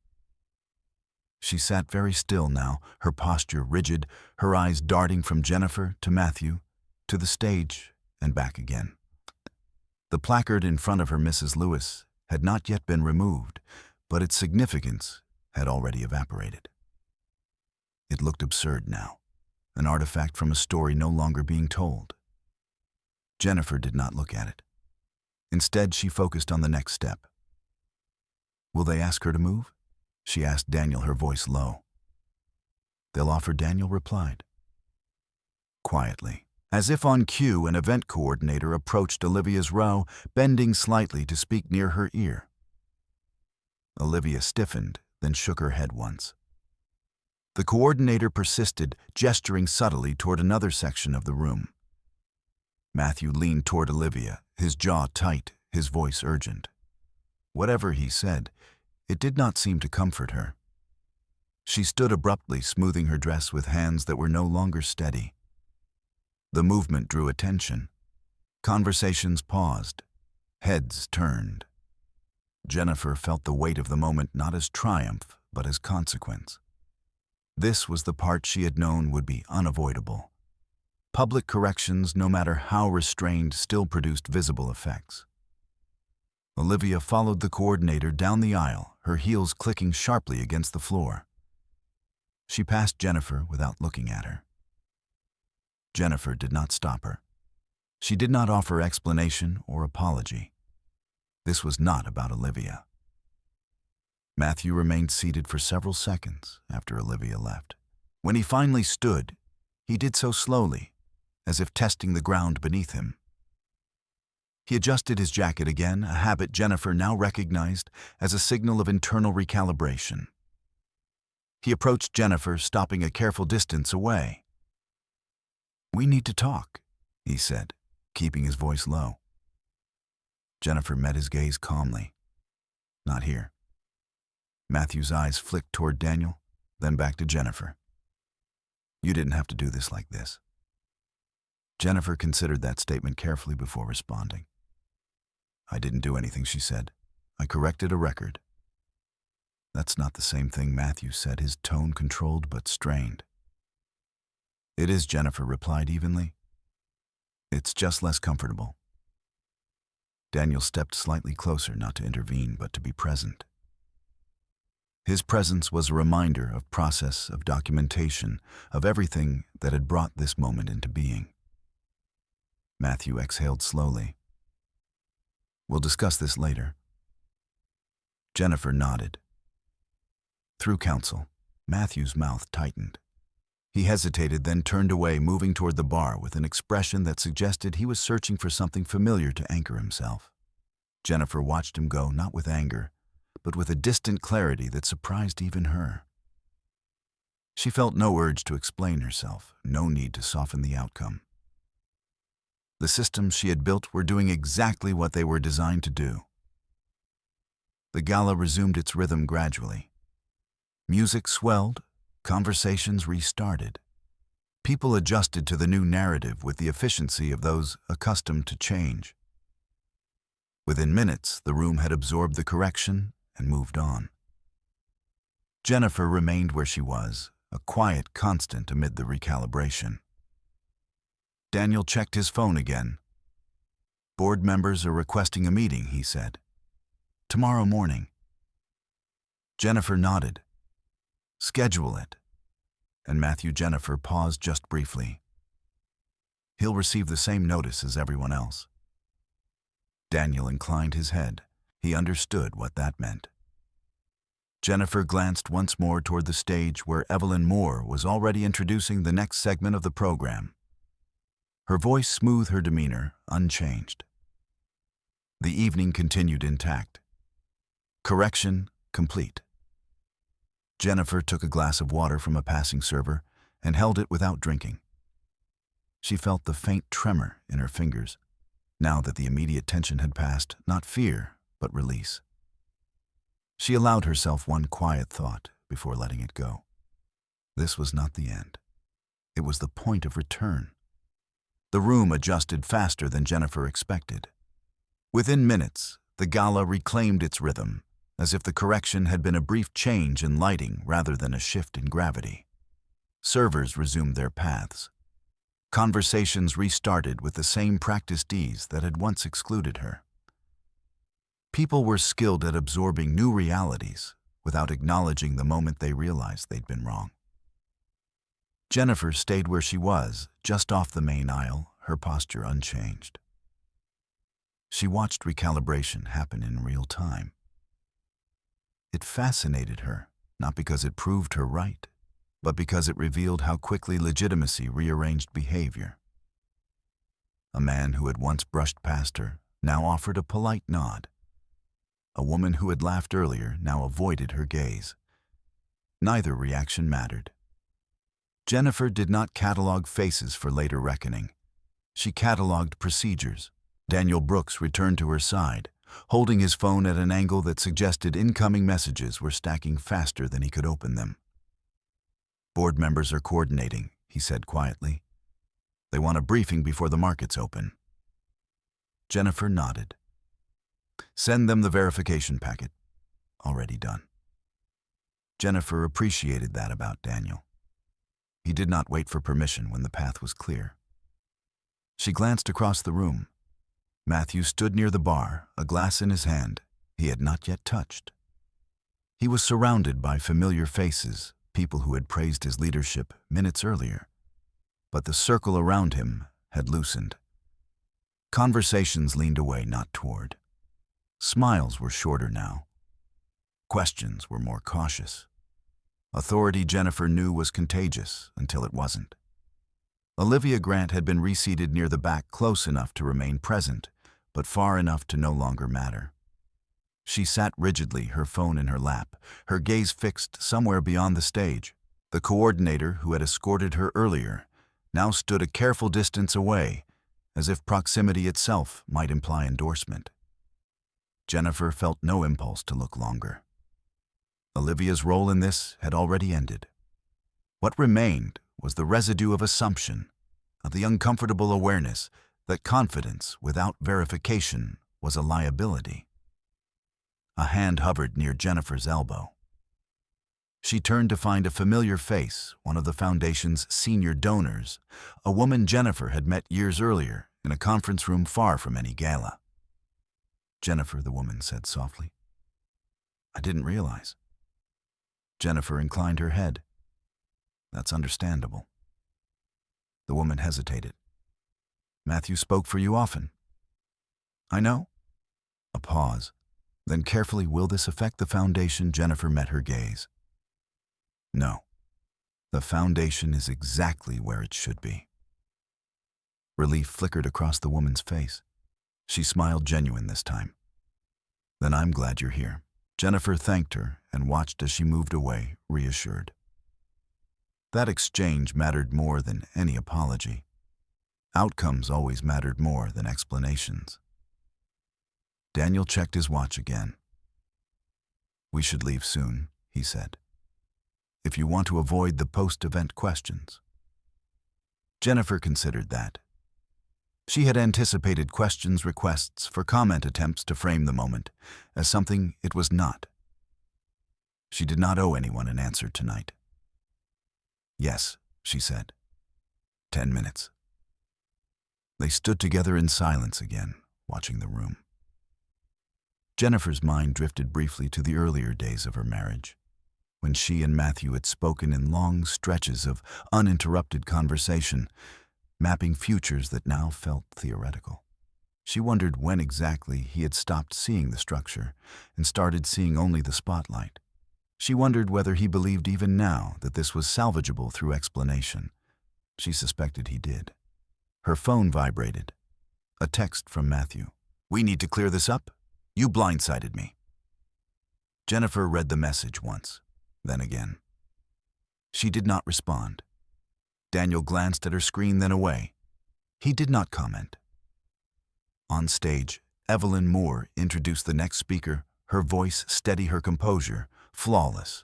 She sat very still now, her posture rigid, her eyes darting from Jennifer to Matthew, to the stage, and back again. The placard in front of her, Mrs. Lewis, had not yet been removed, but its significance had already evaporated. It looked absurd now, an artifact from a story no longer being told. Jennifer did not look at it. Instead, she focused on the next step. "Will they ask her to move?" she asked Daniel, her voice low. "They'll offer," Daniel replied. Quietly, as if on cue, an event coordinator approached Olivia's row, bending slightly to speak near her ear. Olivia stiffened, then shook her head once. The coordinator persisted, gesturing subtly toward another section of the room. Matthew leaned toward Olivia, his jaw tight, his voice urgent. Whatever he said, it did not seem to comfort her. She stood abruptly, smoothing her dress with hands that were no longer steady. The movement drew attention. Conversations paused. Heads turned. Jennifer felt the weight of the moment not as triumph, but as consequence. This was the part she had known would be unavoidable. Public corrections, no matter how restrained, still produced visible effects. Olivia followed the coordinator down the aisle, her heels clicking sharply against the floor. She passed Jennifer without looking at her. Jennifer did not stop her. She did not offer explanation or apology. This was not about Olivia. Matthew remained seated for several seconds after Olivia left. When he finally stood, he did so slowly, as if testing the ground beneath him. He adjusted his jacket again, a habit Jennifer now recognized as a signal of internal recalibration. He approached Jennifer, stopping a careful distance away. "We need to talk," he said, keeping his voice low. Jennifer met his gaze calmly. "Not here." Matthew's eyes flicked toward Daniel, then back to Jennifer. "You didn't have to do this like this." Jennifer considered that statement carefully before responding. "I didn't do anything," she said. "I corrected a record." "That's not the same thing," Matthew said, his tone controlled but strained. "It is," Jennifer replied evenly. "It's just less comfortable." Daniel stepped slightly closer, not to intervene, but to be present. His presence was a reminder of process, of documentation, of everything that had brought this moment into being. Matthew exhaled slowly. "We'll discuss this later." Jennifer nodded. Through counsel, Matthew's mouth tightened. He hesitated, then turned away, moving toward the bar with an expression that suggested he was searching for something familiar to anchor himself. Jennifer watched him go, not with anger, but with a distant clarity that surprised even her. She felt no urge to explain herself, no need to soften the outcome. The systems she had built were doing exactly what they were designed to do. The gala resumed its rhythm gradually. Music swelled, conversations restarted. People adjusted to the new narrative with the efficiency of those accustomed to change. Within minutes, the room had absorbed the correction and moved on. Jennifer remained where she was, a quiet constant amid the recalibration. Daniel checked his phone again. "Board members are requesting a meeting," he said. "Tomorrow morning." Jennifer nodded. "Schedule it." And Jennifer paused just briefly. "He'll receive the same notice as everyone else." Daniel inclined his head. He understood what that meant. Jennifer glanced once more toward the stage where Evelyn Moore was already introducing the next segment of the program. Her voice smoothed her demeanor, unchanged. The evening continued intact. Correction complete. Jennifer took a glass of water from a passing server and held it without drinking. She felt the faint tremor in her fingers, now that the immediate tension had passed, not fear, but release. She allowed herself one quiet thought before letting it go. This was not the end. It was the point of return. The room adjusted faster than Jennifer expected. Within minutes, the gala reclaimed its rhythm, as if the correction had been a brief change in lighting rather than a shift in gravity. Servers resumed their paths. Conversations restarted with the same practiced ease that had once excluded her. People were skilled at absorbing new realities without acknowledging the moment they realized they'd been wrong. Jennifer stayed where she was, just off the main aisle, her posture unchanged. She watched recalibration happen in real time. It fascinated her, not because it proved her right, but because it revealed how quickly legitimacy rearranged behavior. A man who had once brushed past her now offered a polite nod. A woman who had laughed earlier now avoided her gaze. Neither reaction mattered. Jennifer did not catalog faces for later reckoning. She cataloged procedures. Daniel Brooks returned to her side, holding his phone at an angle that suggested incoming messages were stacking faster than he could open them. "Board members are coordinating," he said quietly. "They want a briefing before the markets open." Jennifer nodded. "Send them the verification packet." Already done. Jennifer appreciated that about Daniel. He did not wait for permission when the path was clear. She glanced across the room. Matthew stood near the bar, a glass in his hand he had not yet touched. He was surrounded by familiar faces, people who had praised his leadership minutes earlier. But the circle around him had loosened. Conversations leaned away, not toward. Smiles were shorter now. Questions were more cautious. Authority, Jennifer knew, was contagious until it wasn't. Olivia Grant had been reseated near the back, close enough to remain present, but far enough to no longer matter. She sat rigidly, her phone in her lap, her gaze fixed somewhere beyond the stage. The coordinator who had escorted her earlier now stood a careful distance away, as if proximity itself might imply endorsement. Jennifer felt no impulse to look longer. Olivia's role in this had already ended. What remained was the residue of assumption, of the uncomfortable awareness that confidence without verification was a liability. A hand hovered near Jennifer's elbow. She turned to find a familiar face, one of the foundation's senior donors, a woman Jennifer had met years earlier in a conference room far from any gala. "Jennifer," the woman said softly. "I didn't realize." Jennifer inclined her head. "That's understandable." The woman hesitated. "Matthew spoke for you often." "I know." A pause. Then carefully, "Will this affect the foundation?" Jennifer met her gaze. "No. The foundation is exactly where it should be." Relief flickered across the woman's face. She smiled, genuine this time. "Then I'm glad you're here." Jennifer thanked her and watched as she moved away, reassured. That exchange mattered more than any apology. Outcomes always mattered more than explanations. Daniel checked his watch again. "We should leave soon," he said, "if you want to avoid the post-event questions." Jennifer considered that. She had anticipated questions, requests for comment, attempts to frame the moment as something it was not. She did not owe anyone an answer tonight. "Yes," she said. 10 minutes. They stood together in silence again, watching the room. Jennifer's mind drifted briefly to the earlier days of her marriage, when she and Matthew had spoken in long stretches of uninterrupted conversation, mapping futures that now felt theoretical. She wondered when exactly he had stopped seeing the structure and started seeing only the spotlight. She wondered whether he believed even now that this was salvageable through explanation. She suspected he did. Her phone vibrated. A text from Matthew. "We need to clear this up. You blindsided me." Jennifer read the message once, then again. She did not respond. Daniel glanced at her screen, then away. He did not comment. On stage, Evelyn Moore introduced the next speaker, her voice steady, her composure flawless.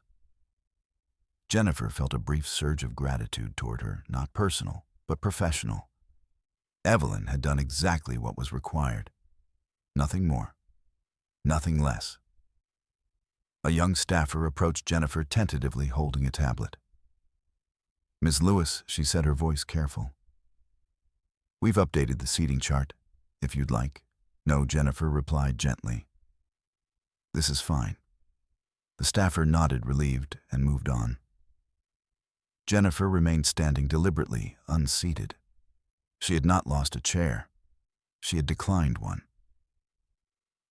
Jennifer felt a brief surge of gratitude toward her, not personal, but professional. Evelyn had done exactly what was required. Nothing more, nothing less. A young staffer approached Jennifer tentatively, holding a tablet. "Ms. Lewis," she said, her voice careful. "We've updated the seating chart, if you'd like." "No," Jennifer replied gently. "This is fine." The staffer nodded, relieved, and moved on. Jennifer remained standing deliberately, unseated. She had not lost a chair. She had declined one.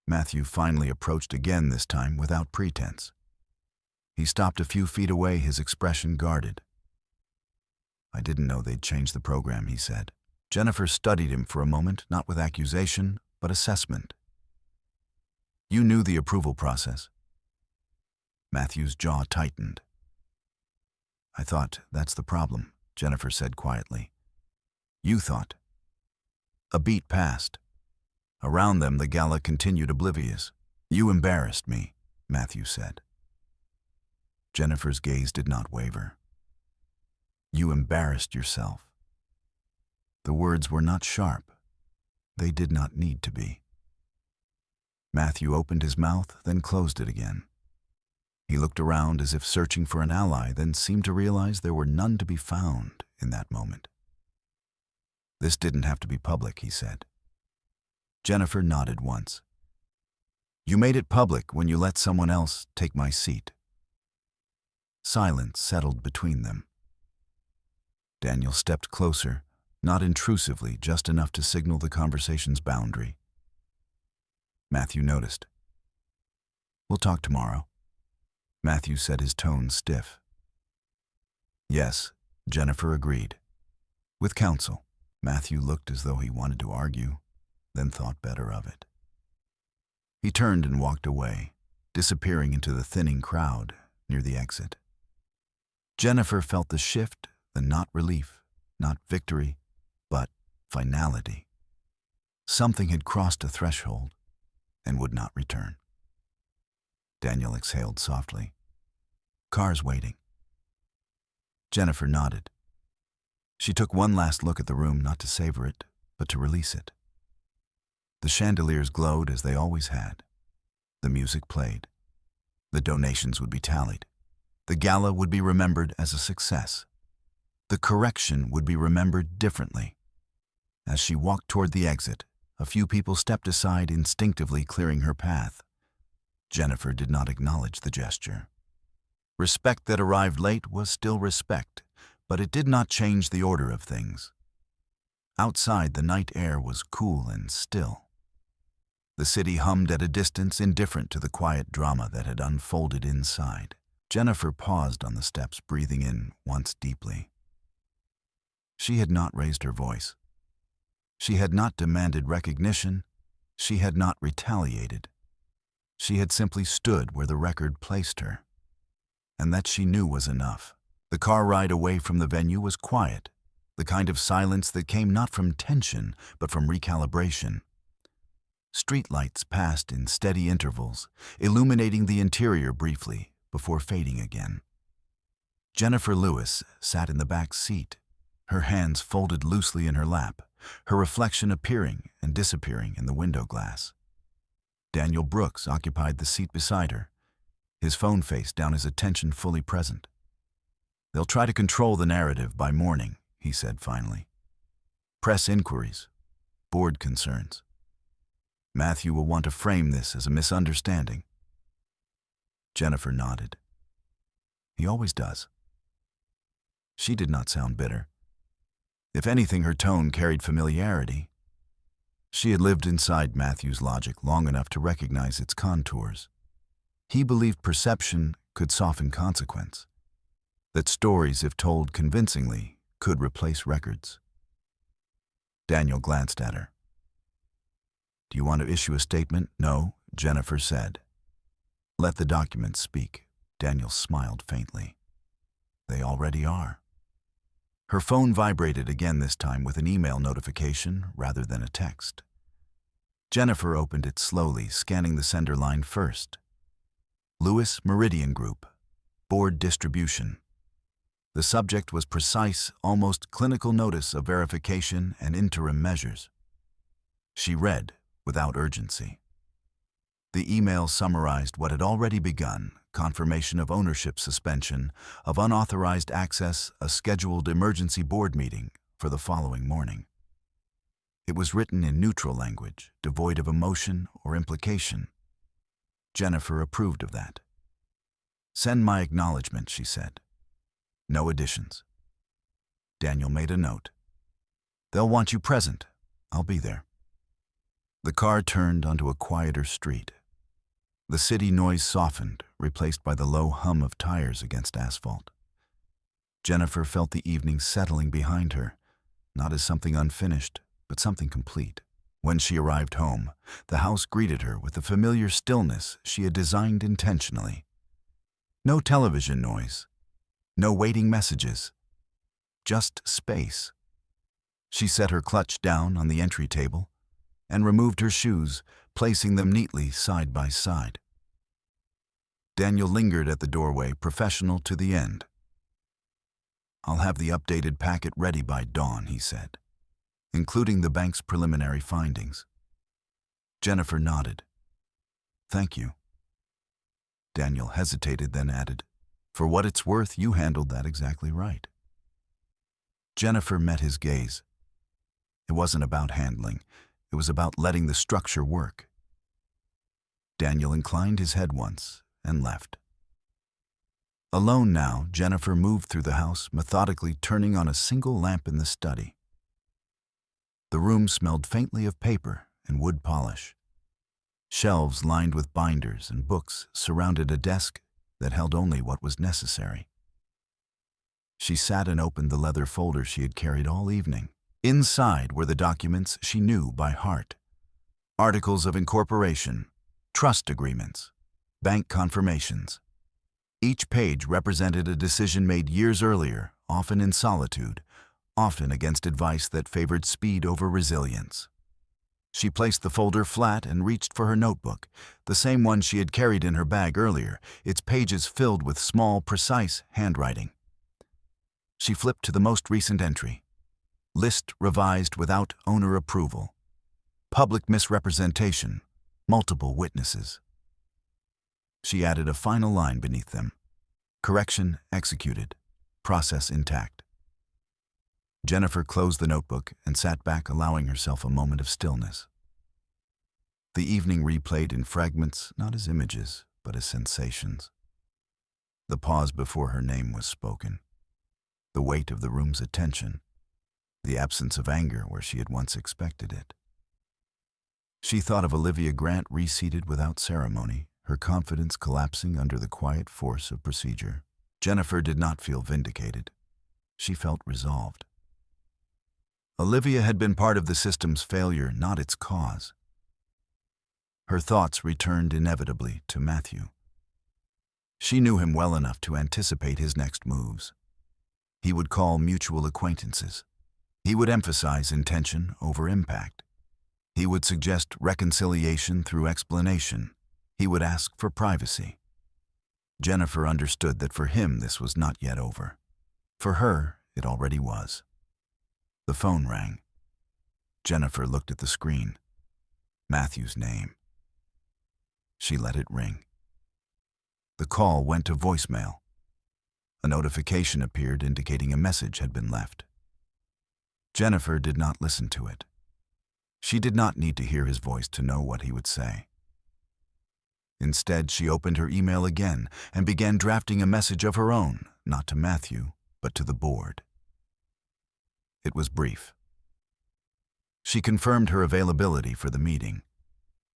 Matthew finally approached again, this time without pretense. He stopped a few feet away, his expression guarded. "I didn't know they'd changed the program," he said. Jennifer studied him for a moment, not with accusation, but assessment. "You knew the approval process?" Matthew's jaw tightened. "I thought that's the problem," Jennifer said quietly. "You thought." A beat passed. Around them, the Gala continued oblivious. "You embarrassed me," Matthew said. Jennifer's gaze did not waver. "You embarrassed yourself." The words were not sharp. They did not need to be. Matthew opened his mouth, then closed it again. He looked around as if searching for an ally, then seemed to realize there were none to be found in that moment. "This didn't have to be public," he said. Jennifer nodded once. "You made it public when you let someone else take my seat." Silence settled between them. Daniel stepped closer, not intrusively, just enough to signal the conversation's boundary. Matthew noticed. "We'll talk tomorrow." Matthew said, his tone stiff. "Yes," Jennifer agreed. "With counsel." Matthew looked as though he wanted to argue, then thought better of it. He turned and walked away, disappearing into the thinning crowd near the exit. Jennifer felt the shift, the not relief, not victory, but finality. Something had crossed a threshold and would not return. Daniel exhaled softly. "Car's waiting." Jennifer nodded. She took one last look at the room, not to savor it, but to release it. The chandeliers glowed as they always had. The music played. The donations would be tallied. The gala would be remembered as a success. The correction would be remembered differently. As she walked toward the exit, a few people stepped aside, instinctively clearing her path. Jennifer did not acknowledge the gesture. Respect that arrived late was still respect, but it did not change the order of things. Outside, the night air was cool and still. The city hummed at a distance, indifferent to the quiet drama that had unfolded inside. Jennifer paused on the steps, breathing in once deeply. She had not raised her voice. She had not demanded recognition. She had not retaliated. She had simply stood where the record placed her. And that she knew was enough. The car ride away from the venue was quiet, the kind of silence that came not from tension, but from recalibration. Streetlights passed in steady intervals, illuminating the interior briefly before fading again. Jennifer Lewis sat in the back seat, her hands folded loosely in her lap, her reflection appearing and disappearing in the window glass. Daniel Brooks occupied the seat beside her, his phone face down, his attention fully present. "They'll try to control the narrative by morning," he said finally. "Press inquiries, board concerns. Matthew will want to frame this as a misunderstanding." Jennifer nodded. "He always does." She did not sound bitter. If anything, her tone carried familiarity. She had lived inside Matthew's logic long enough to recognize its contours. He believed perception could soften consequence, that stories, if told convincingly, could replace records. Daniel glanced at her. "Do you want to issue a statement?" "No," Jennifer said. "Let the documents speak." Daniel smiled faintly. "They already are." Her phone vibrated again, this time with an email notification rather than a text. Jennifer opened it slowly, scanning the sender line first. Lewis Meridian Group, Board Distribution. The subject was precise, almost clinical notice of verification and interim measures. She read without urgency. The email summarized what had already begun: confirmation of ownership suspension, of unauthorized access, a scheduled emergency board meeting for the following morning. It was written in neutral language, devoid of emotion or implication. Jennifer approved of that. "Send my acknowledgement," she said. "No additions." Daniel made a note. "They'll want you present. I'll be there." The car turned onto a quieter street. The city noise softened, replaced by the low hum of tires against asphalt. Jennifer felt the evening settling behind her, not as something unfinished, but something complete. When she arrived home, the house greeted her with the familiar stillness she had designed intentionally. No television noise, no waiting messages, just space. She set her clutch down on the entry table and removed her shoes, placing them neatly side by side. Daniel lingered at the doorway, professional to the end. "I'll have the updated packet ready by dawn," he said, "including the bank's preliminary findings." Jennifer nodded. "Thank you." Daniel hesitated, then added, "For what it's worth, you handled that exactly right." Jennifer met his gaze. It wasn't about handling. It was about letting the structure work. Daniel inclined his head once and left. Alone now, Jennifer moved through the house, methodically turning on a single lamp in the study. The room smelled faintly of paper and wood polish. Shelves lined with binders and books surrounded a desk that held only what was necessary. She sat and opened the leather folder she had carried all evening. Inside were the documents she knew by heart: articles of incorporation, trust agreements, bank confirmations. Each page represented a decision made years earlier, often in solitude, often against advice that favored speed over resilience. She placed the folder flat and reached for her notebook, the same one she had carried in her bag earlier, its pages filled with small, precise handwriting. She flipped to the most recent entry: list revised without owner approval. Public misrepresentation. Multiple witnesses. She added a final line beneath them: correction executed. Process intact. Jennifer closed the notebook and sat back, allowing herself a moment of stillness. The evening replayed in fragments, not as images, but as sensations. The pause before her name was spoken. The weight of the room's attention. The absence of anger where she had once expected it. She thought of Olivia Grant reseated without ceremony, her confidence collapsing under the quiet force of procedure. Jennifer did not feel vindicated. She felt resolved. Olivia had been part of the system's failure, not its cause. Her thoughts returned inevitably to Matthew. She knew him well enough to anticipate his next moves. He would call mutual acquaintances. He would emphasize intention over impact. He would suggest reconciliation through explanation. He would ask for privacy. Jennifer understood that for him this was not yet over. For her, it already was. The phone rang. Jennifer looked at the screen. Matthew's name. She let it ring. The call went to voicemail. A notification appeared indicating a message had been left. Jennifer did not listen to it. She did not need to hear his voice to know what he would say. Instead, she opened her email again and began drafting a message of her own, not to Matthew, but to the board. It was brief. She confirmed her availability for the meeting.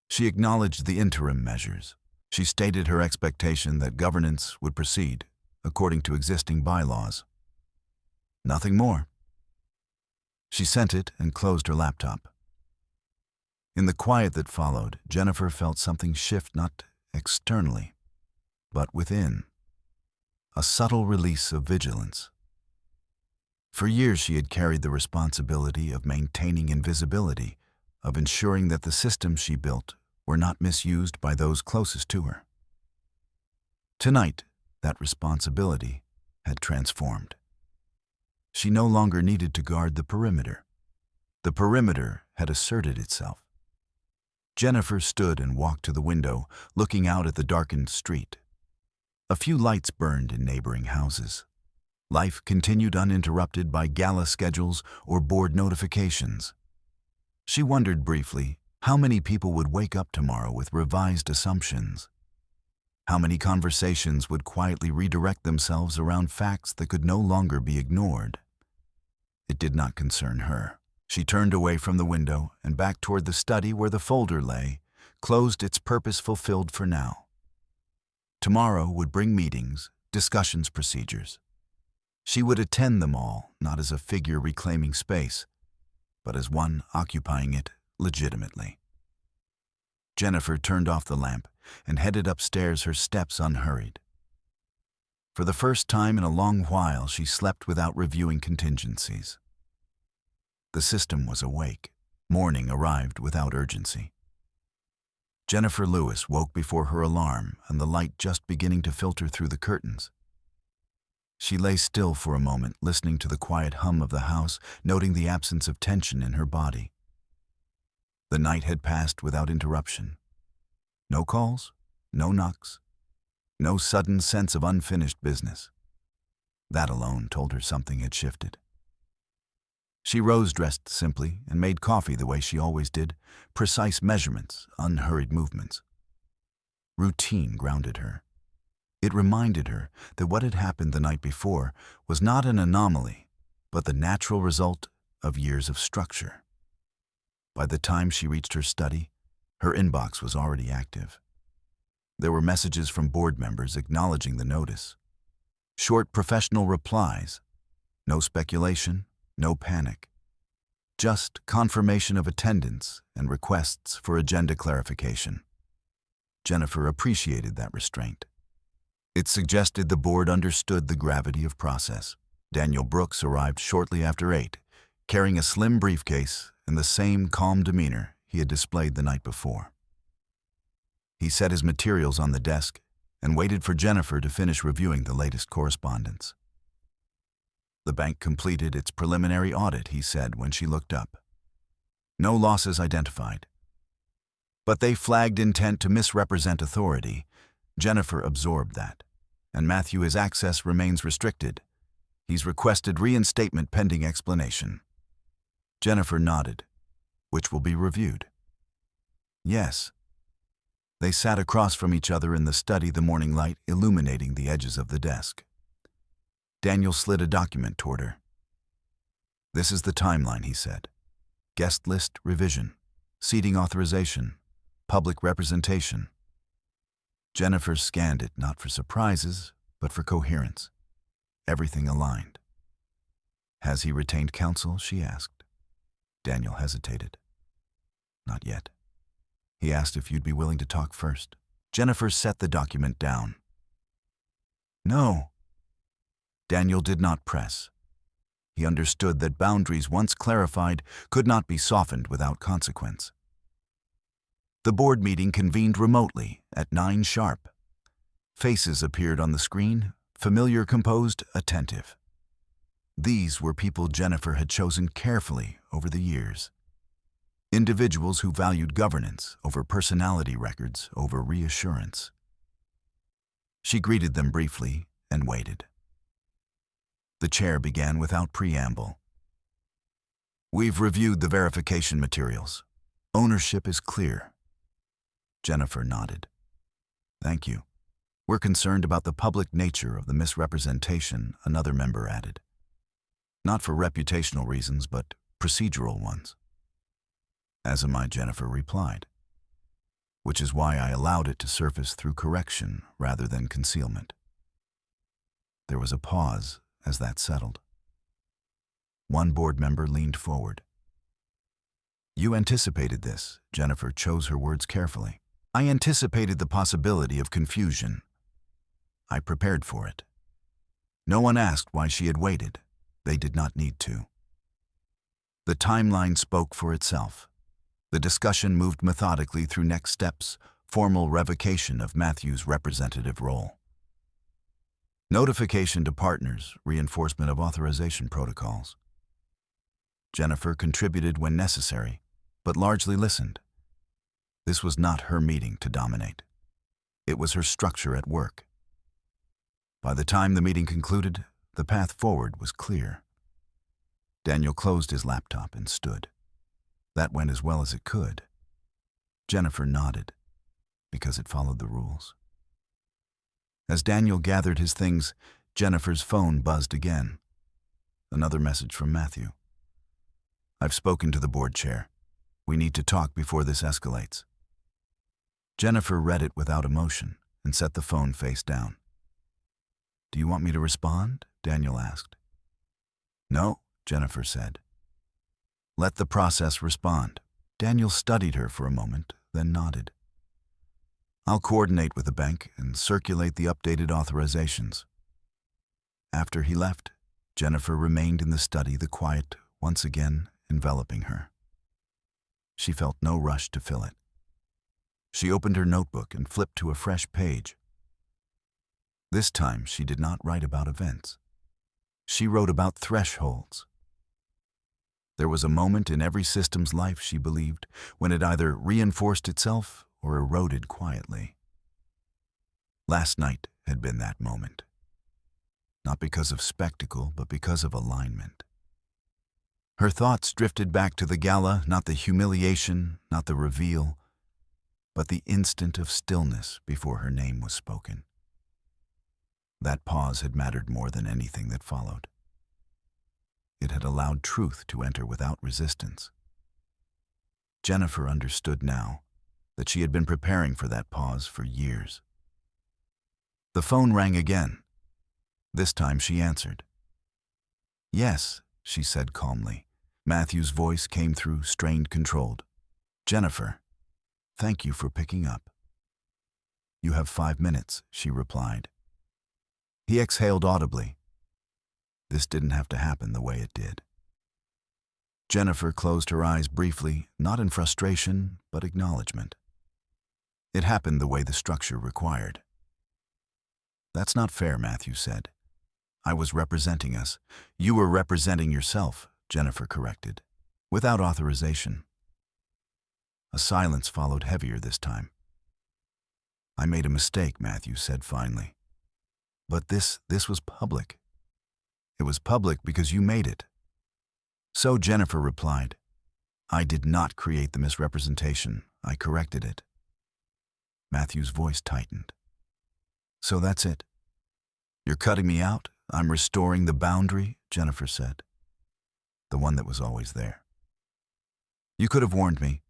She acknowledged the interim measures. She stated her expectation that governance would proceed according to existing bylaws. Nothing more. She sent it and closed her laptop. In the quiet that followed, Jennifer felt something shift not externally, but within. A subtle release of vigilance. For years she had carried the responsibility of maintaining invisibility, of ensuring that the systems she built were not misused by those closest to her. Tonight, that responsibility had transformed. She no longer needed to guard the perimeter. The perimeter had asserted itself. Jennifer stood and walked to the window, looking out at the darkened street. A few lights burned in neighboring houses. Life continued uninterrupted by gala schedules or board notifications. She wondered briefly how many people would wake up tomorrow with revised assumptions. How many conversations would quietly redirect themselves around facts that could no longer be ignored. It did not concern her. She turned away from the window and back toward the study where the folder lay, closed its purpose fulfilled for now. Tomorrow would bring meetings, discussions, procedures. She would attend them all, not as a figure reclaiming space, but as one occupying it legitimately. Jennifer turned off the lamp and headed upstairs, her steps unhurried. For the first time in a long while, she slept without reviewing contingencies. The system was awake. Morning arrived without urgency. Jennifer Lewis woke before her alarm and the light just beginning to filter through the curtains. She lay still for a moment, listening to the quiet hum of the house, noting the absence of tension in her body. The night had passed without interruption. No calls, no knocks, no sudden sense of unfinished business. That alone told her something had shifted. She rose dressed simply and made coffee the way she always did, precise measurements, unhurried movements. Routine grounded her. It reminded her that what had happened the night before was not an anomaly, but the natural result of years of structure. By the time she reached her study, her inbox was already active. There were messages from board members acknowledging the notice. Short professional replies. No speculation, no panic. Just confirmation of attendance and requests for agenda clarification. Jennifer appreciated that restraint. It suggested the board understood the gravity of process. Daniel Brooks arrived shortly after 8, carrying a slim briefcase and the same calm demeanor he had displayed the night before. He set his materials on the desk and waited for Jennifer to finish reviewing the latest correspondence. The bank completed its preliminary audit, he said when she looked up. No losses identified. But they flagged intent to misrepresent authority. Jennifer absorbed that. And Matthew, his access remains restricted. He's requested reinstatement pending explanation. Jennifer nodded. Which will be reviewed. Yes. They sat across from each other in the study, the morning light illuminating the edges of the desk. Daniel slid a document toward her. This is the timeline, he said. Guest list revision, seating authorization, public representation. Jennifer scanned it not for surprises, but for coherence. Everything aligned. Has he retained counsel? She asked. Daniel hesitated. Not yet. He asked if you'd be willing to talk first. Jennifer set the document down. No. Daniel did not press. He understood that boundaries once clarified could not be softened without consequence. The board meeting convened remotely at 9 sharp. Faces appeared on the screen, familiar, composed, attentive. These were people Jennifer had chosen carefully over the years. Individuals who valued governance over personality records, over reassurance. She greeted them briefly and waited. The chair began without preamble. We've reviewed the verification materials. Ownership is clear. Jennifer nodded. Thank you. We're concerned about the public nature of the misrepresentation, another member added. Not for reputational reasons, but procedural ones. As am I, Jennifer replied. Which is why I allowed it to surface through correction rather than concealment. There was a pause as that settled. One board member leaned forward. You anticipated this, Jennifer chose her words carefully. I anticipated the possibility of confusion. I prepared for it. No one asked why she had waited. They did not need to. The timeline spoke for itself. The discussion moved methodically through next steps, formal revocation of Matthew's representative role. Notification to partners, reinforcement of authorization protocols. Jennifer contributed when necessary, but largely listened. This was not her meeting to dominate. It was her structure at work. By the time the meeting concluded, the path forward was clear. Daniel closed his laptop and stood. That went as well as it could. Jennifer nodded, because it followed the rules. As Daniel gathered his things, Jennifer's phone buzzed again. Another message from Matthew. I've spoken to the board chair. We need to talk before this escalates. Jennifer read it without emotion and set the phone face down. Do you want me to respond? Daniel asked. No, Jennifer said. Let the process respond. Daniel studied her for a moment, then nodded. I'll coordinate with the bank and circulate the updated authorizations. After he left, Jennifer remained in the study, the quiet once again enveloping her. She felt no rush to fill it. She opened her notebook and flipped to a fresh page. This time she did not write about events. She wrote about thresholds. There was a moment in every system's life, she believed, when it either reinforced itself or eroded quietly. Last night had been that moment. Not because of spectacle, but because of alignment. Her thoughts drifted back to the gala, not the humiliation, not the reveal, but the instant of stillness before her name was spoken. That pause had mattered more than anything that followed. It had allowed truth to enter without resistance. Jennifer understood now that she had been preparing for that pause for years. The phone rang again. This time she answered. Yes, she said calmly. Matthew's voice came through, strained, controlled. Jennifer, thank you for picking up. You have 5 minutes, she replied. He exhaled audibly. This didn't have to happen the way it did. Jennifer closed her eyes briefly, not in frustration, but acknowledgement. It happened the way the structure required. That's not fair, Matthew said. I was representing us. You were representing yourself, Jennifer corrected, without authorization. A silence followed, heavier this time. I made a mistake, Matthew said finally. But this was public. It was public because you made it. So Jennifer replied, I did not create the misrepresentation. I corrected it. Matthew's voice tightened. So that's it. You're cutting me out? I'm restoring the boundary, Jennifer said. The one that was always there. You could have warned me.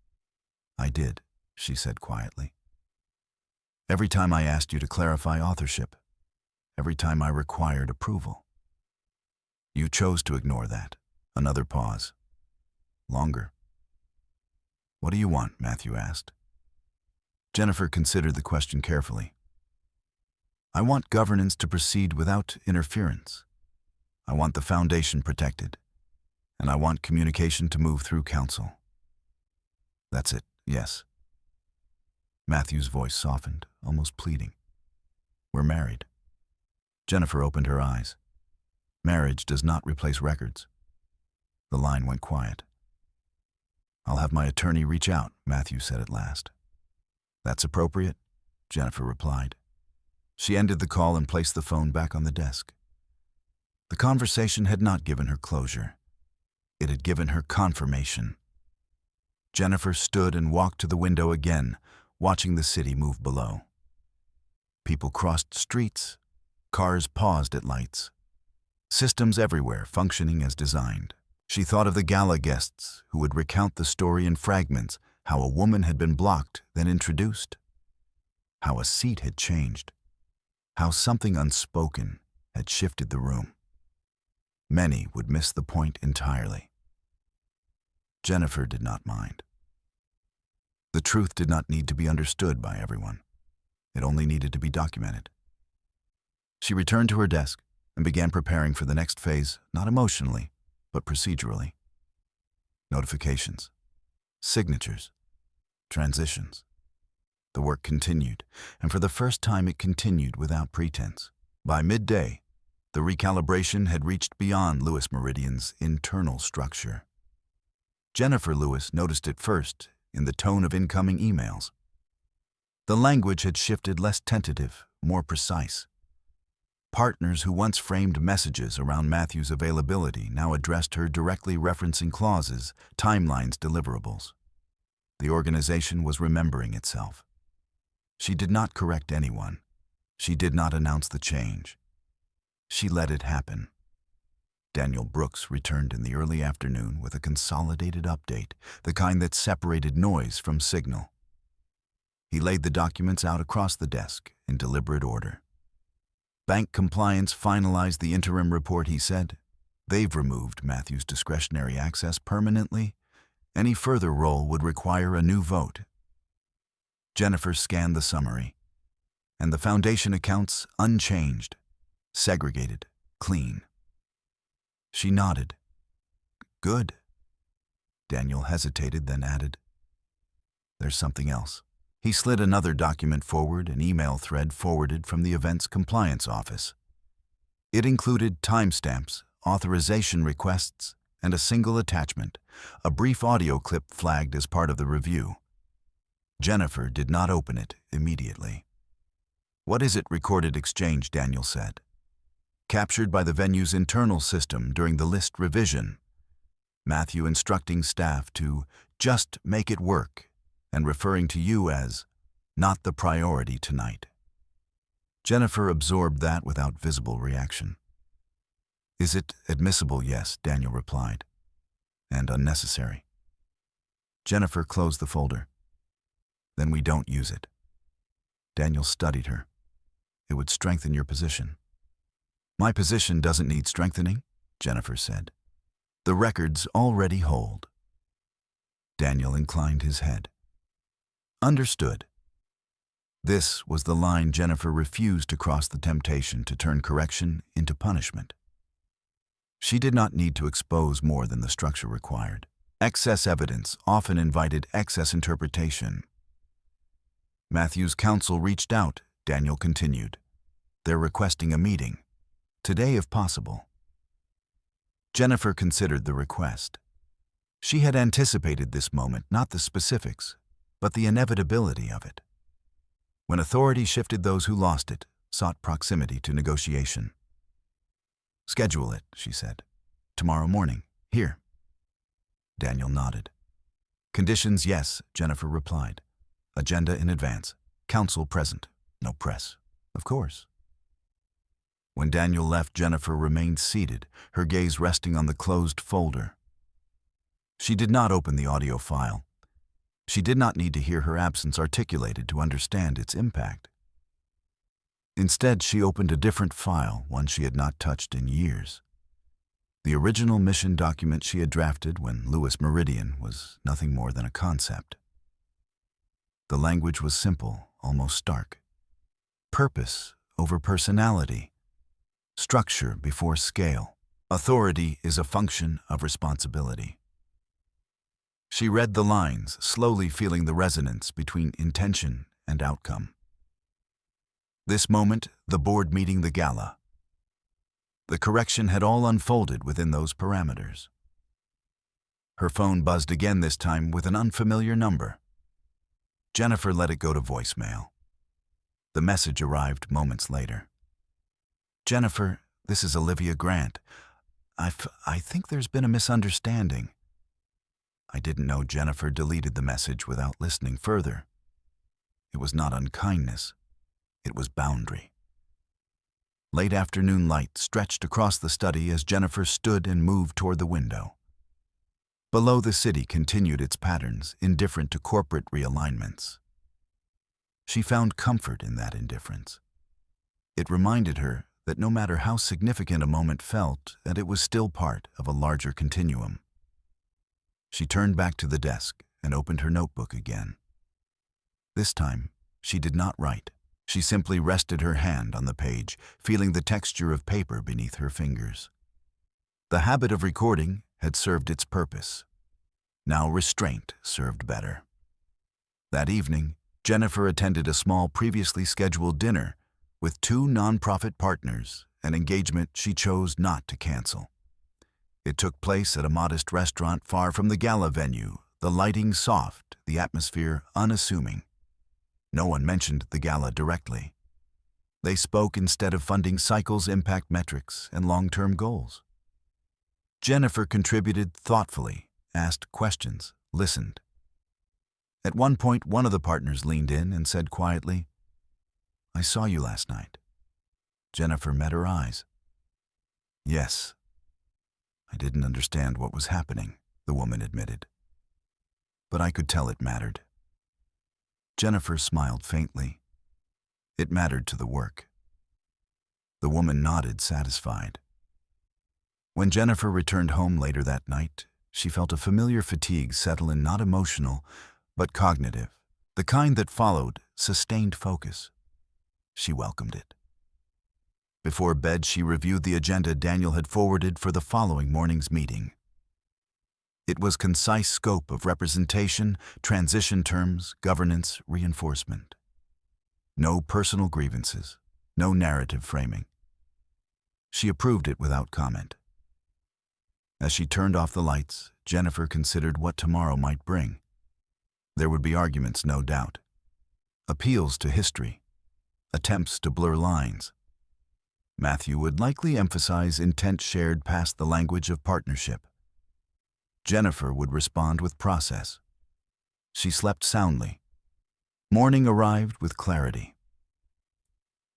I did, she said quietly. Every time I asked you to clarify authorship, every time I required approval. You chose to ignore that. Another pause. Longer. What do you want? Matthew asked. Jennifer considered the question carefully. I want governance to proceed without interference. I want the foundation protected, and I want communication to move through council. That's it, yes. Matthew's voice softened, almost pleading. We're married. Jennifer opened her eyes. Marriage does not replace records. The line went quiet. I'll have my attorney reach out, Matthew said at last. That's appropriate, Jennifer replied. She ended the call and placed the phone back on the desk. The conversation had not given her closure. It had given her confirmation. Jennifer stood and walked to the window again, watching the city move below. People crossed streets. Cars paused at lights. Systems everywhere functioning as designed. She thought of the Gala guests who would recount the story in fragments, how a woman had been blocked, then introduced. How a seat had changed. How something unspoken had shifted the room. Many would miss the point entirely. Jennifer did not mind. The truth did not need to be understood by everyone. It only needed to be documented. She returned to her desk and began preparing for the next phase, not emotionally, but procedurally. Notifications, signatures, transitions. The work continued, and for the first time it continued without pretense. By midday, the recalibration had reached beyond Lewis Meridian's internal structure. Jennifer Lewis noticed it first in the tone of incoming emails. The language had shifted, less tentative, more precise. Partners who once framed messages around Matthew's availability now addressed her directly, referencing clauses, timelines, deliverables. The organization was remembering itself. She did not correct anyone. She did not announce the change. She let it happen. Daniel Brooks returned in the early afternoon with a consolidated update, the kind that separated noise from signal. He laid the documents out across the desk in deliberate order. Bank compliance finalized the interim report, he said. They've removed Matthew's discretionary access permanently. Any further role would require a new vote. Jennifer scanned the summary, and the foundation accounts unchanged, segregated, clean. She nodded. Good. Daniel hesitated, then added, there's something else. He slid another document forward, an email thread forwarded from the event's compliance office. It included timestamps, authorization requests, and a single attachment, a brief audio clip flagged as part of the review. Jennifer did not open it immediately. What is it? Recorded exchange, Daniel said. Captured by the venue's internal system during the list revision. Matthew instructing staff to just make it work, and referring to you as not the priority tonight. Jennifer absorbed that without visible reaction. Is it admissible? Yes, Daniel replied. And unnecessary. Jennifer closed the folder. Then we don't use it. Daniel studied her. It would strengthen your position. My position doesn't need strengthening, Jennifer said. The records already hold. Daniel inclined his head. Understood. This was the line Jennifer refused to cross, the temptation to turn correction into punishment. She did not need to expose more than the structure required. Excess evidence often invited excess interpretation. Matthew's counsel reached out, Daniel continued. They're requesting a meeting. Today, if possible. Jennifer considered the request. She had anticipated this moment, not the specifics, but the inevitability of it. When authority shifted, those who lost it sought proximity to negotiation. Schedule it, she said. Tomorrow morning, here. Daniel nodded. Conditions, yes, Jennifer replied. Agenda in advance. Council present. No press. Of course. When Daniel left, Jennifer remained seated, her gaze resting on the closed folder. She did not open the audio file. She did not need to hear her absence articulated to understand its impact. Instead, she opened a different file, one she had not touched in years. The original mission document she had drafted when Lewis Meridian was nothing more than a concept. The language was simple, almost stark. Purpose over personality. Structure before scale. Authority is a function of responsibility. She read the lines, slowly feeling the resonance between intention and outcome. This moment, the board meeting the gala. The correction had all unfolded within those parameters. Her phone buzzed again, this time with an unfamiliar number. Jennifer let it go to voicemail. The message arrived moments later. "Jennifer, this is Olivia Grant. I think there's been a misunderstanding." I didn't know Jennifer deleted the message without listening further. It was not unkindness. It was boundary. Late afternoon light stretched across the study as Jennifer stood and moved toward the window. Below, the city continued its patterns, indifferent to corporate realignments. She found comfort in that indifference. It reminded her that no matter how significant a moment felt, that it was still part of a larger continuum. She turned back to the desk and opened her notebook again. This time, she did not write. She simply rested her hand on the page, feeling the texture of paper beneath her fingers. The habit of recording had served its purpose. Now restraint served better. That evening, Jennifer attended a small, previously scheduled dinner with two nonprofit partners, an engagement she chose not to cancel. It took place at a modest restaurant far from the gala venue, the lighting soft, the atmosphere unassuming. No one mentioned the gala directly. They spoke instead of funding cycles, impact metrics, and long-term goals. Jennifer contributed thoughtfully, asked questions, listened. At one point, one of the partners leaned in and said quietly, "I saw you last night." Jennifer met her eyes. "Yes." "I didn't understand what was happening," the woman admitted. "But I could tell it mattered." Jennifer smiled faintly. It mattered to the work. The woman nodded, satisfied. When Jennifer returned home later that night, she felt a familiar fatigue settle in, not emotional, but cognitive, the kind that followed sustained focus. She welcomed it. Before bed, she reviewed the agenda Daniel had forwarded for the following morning's meeting. It was concise scope of representation, transition terms, governance, reinforcement. No personal grievances, no narrative framing. She approved it without comment. As she turned off the lights, Jennifer considered what tomorrow might bring. There would be arguments, no doubt. Appeals to history. Attempts to blur lines. Matthew would likely emphasize intent shared past the language of partnership. Jennifer would respond with process. She slept soundly. Morning arrived with clarity.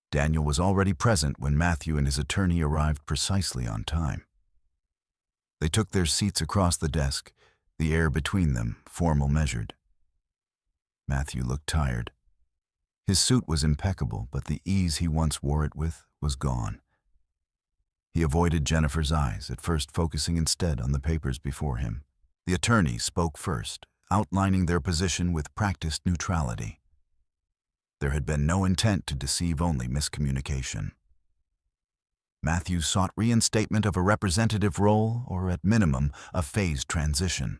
Daniel was already present when Matthew and his attorney arrived precisely on time. They took their seats across the desk, the air between them formal measured. Matthew looked tired. His suit was impeccable, but the ease he once wore it with was gone. He avoided Jennifer's eyes, at first focusing instead on the papers before him. The attorney spoke first, outlining their position with practiced neutrality. There had been no intent to deceive, only miscommunication. Matthew sought reinstatement of a representative role, or at minimum, a phased transition.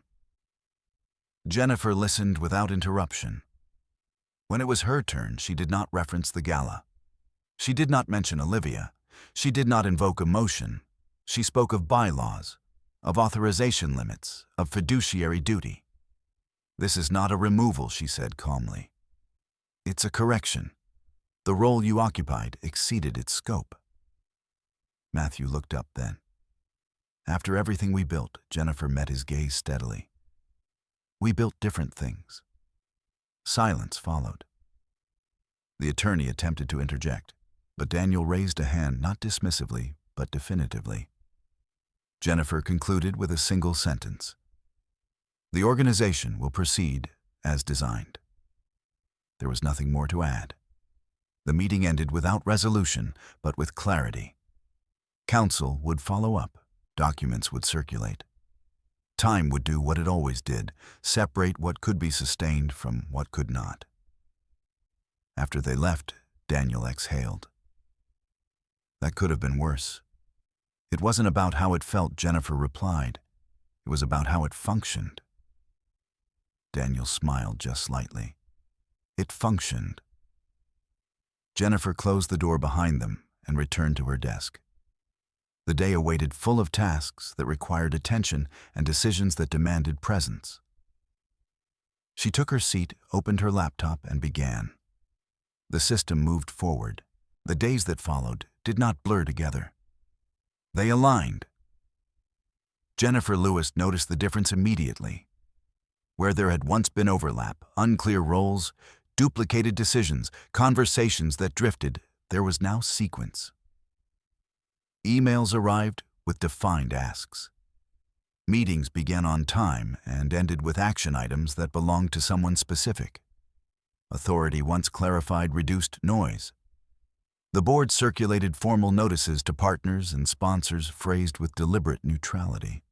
Jennifer listened without interruption. When it was her turn, she did not reference the gala. She did not mention Olivia. She did not invoke emotion. She spoke of bylaws, of authorization limits, of fiduciary duty. "This is not a removal," she said calmly. "It's a correction. The role you occupied exceeded its scope." Matthew looked up then. "After everything we built," Jennifer met his gaze steadily. "We built different things." Silence followed. The attorney attempted to interject, but Daniel raised a hand, not dismissively, but definitively. Jennifer concluded with a single sentence. "The organization will proceed as designed." There was nothing more to add. The meeting ended without resolution, but with clarity. Council would follow up. Documents would circulate. Time would do what it always did, separate what could be sustained from what could not. After they left, Daniel exhaled. That could have been worse. It wasn't about how it felt, Jennifer replied. It was about how it functioned. Daniel smiled just slightly. It functioned. Jennifer closed the door behind them and returned to her desk. The day awaited, full of tasks that required attention and decisions that demanded presence. She took her seat, opened her laptop, and began. The system moved forward. The days that followed did not blur together. They aligned. Jennifer Lewis noticed the difference immediately. Where there had once been overlap, unclear roles, duplicated decisions, conversations that drifted, there was now sequence. Emails arrived with defined asks. Meetings began on time and ended with action items that belonged to someone specific. Authority, once clarified, reduced noise. The board circulated formal notices to partners and sponsors phrased with deliberate neutrality.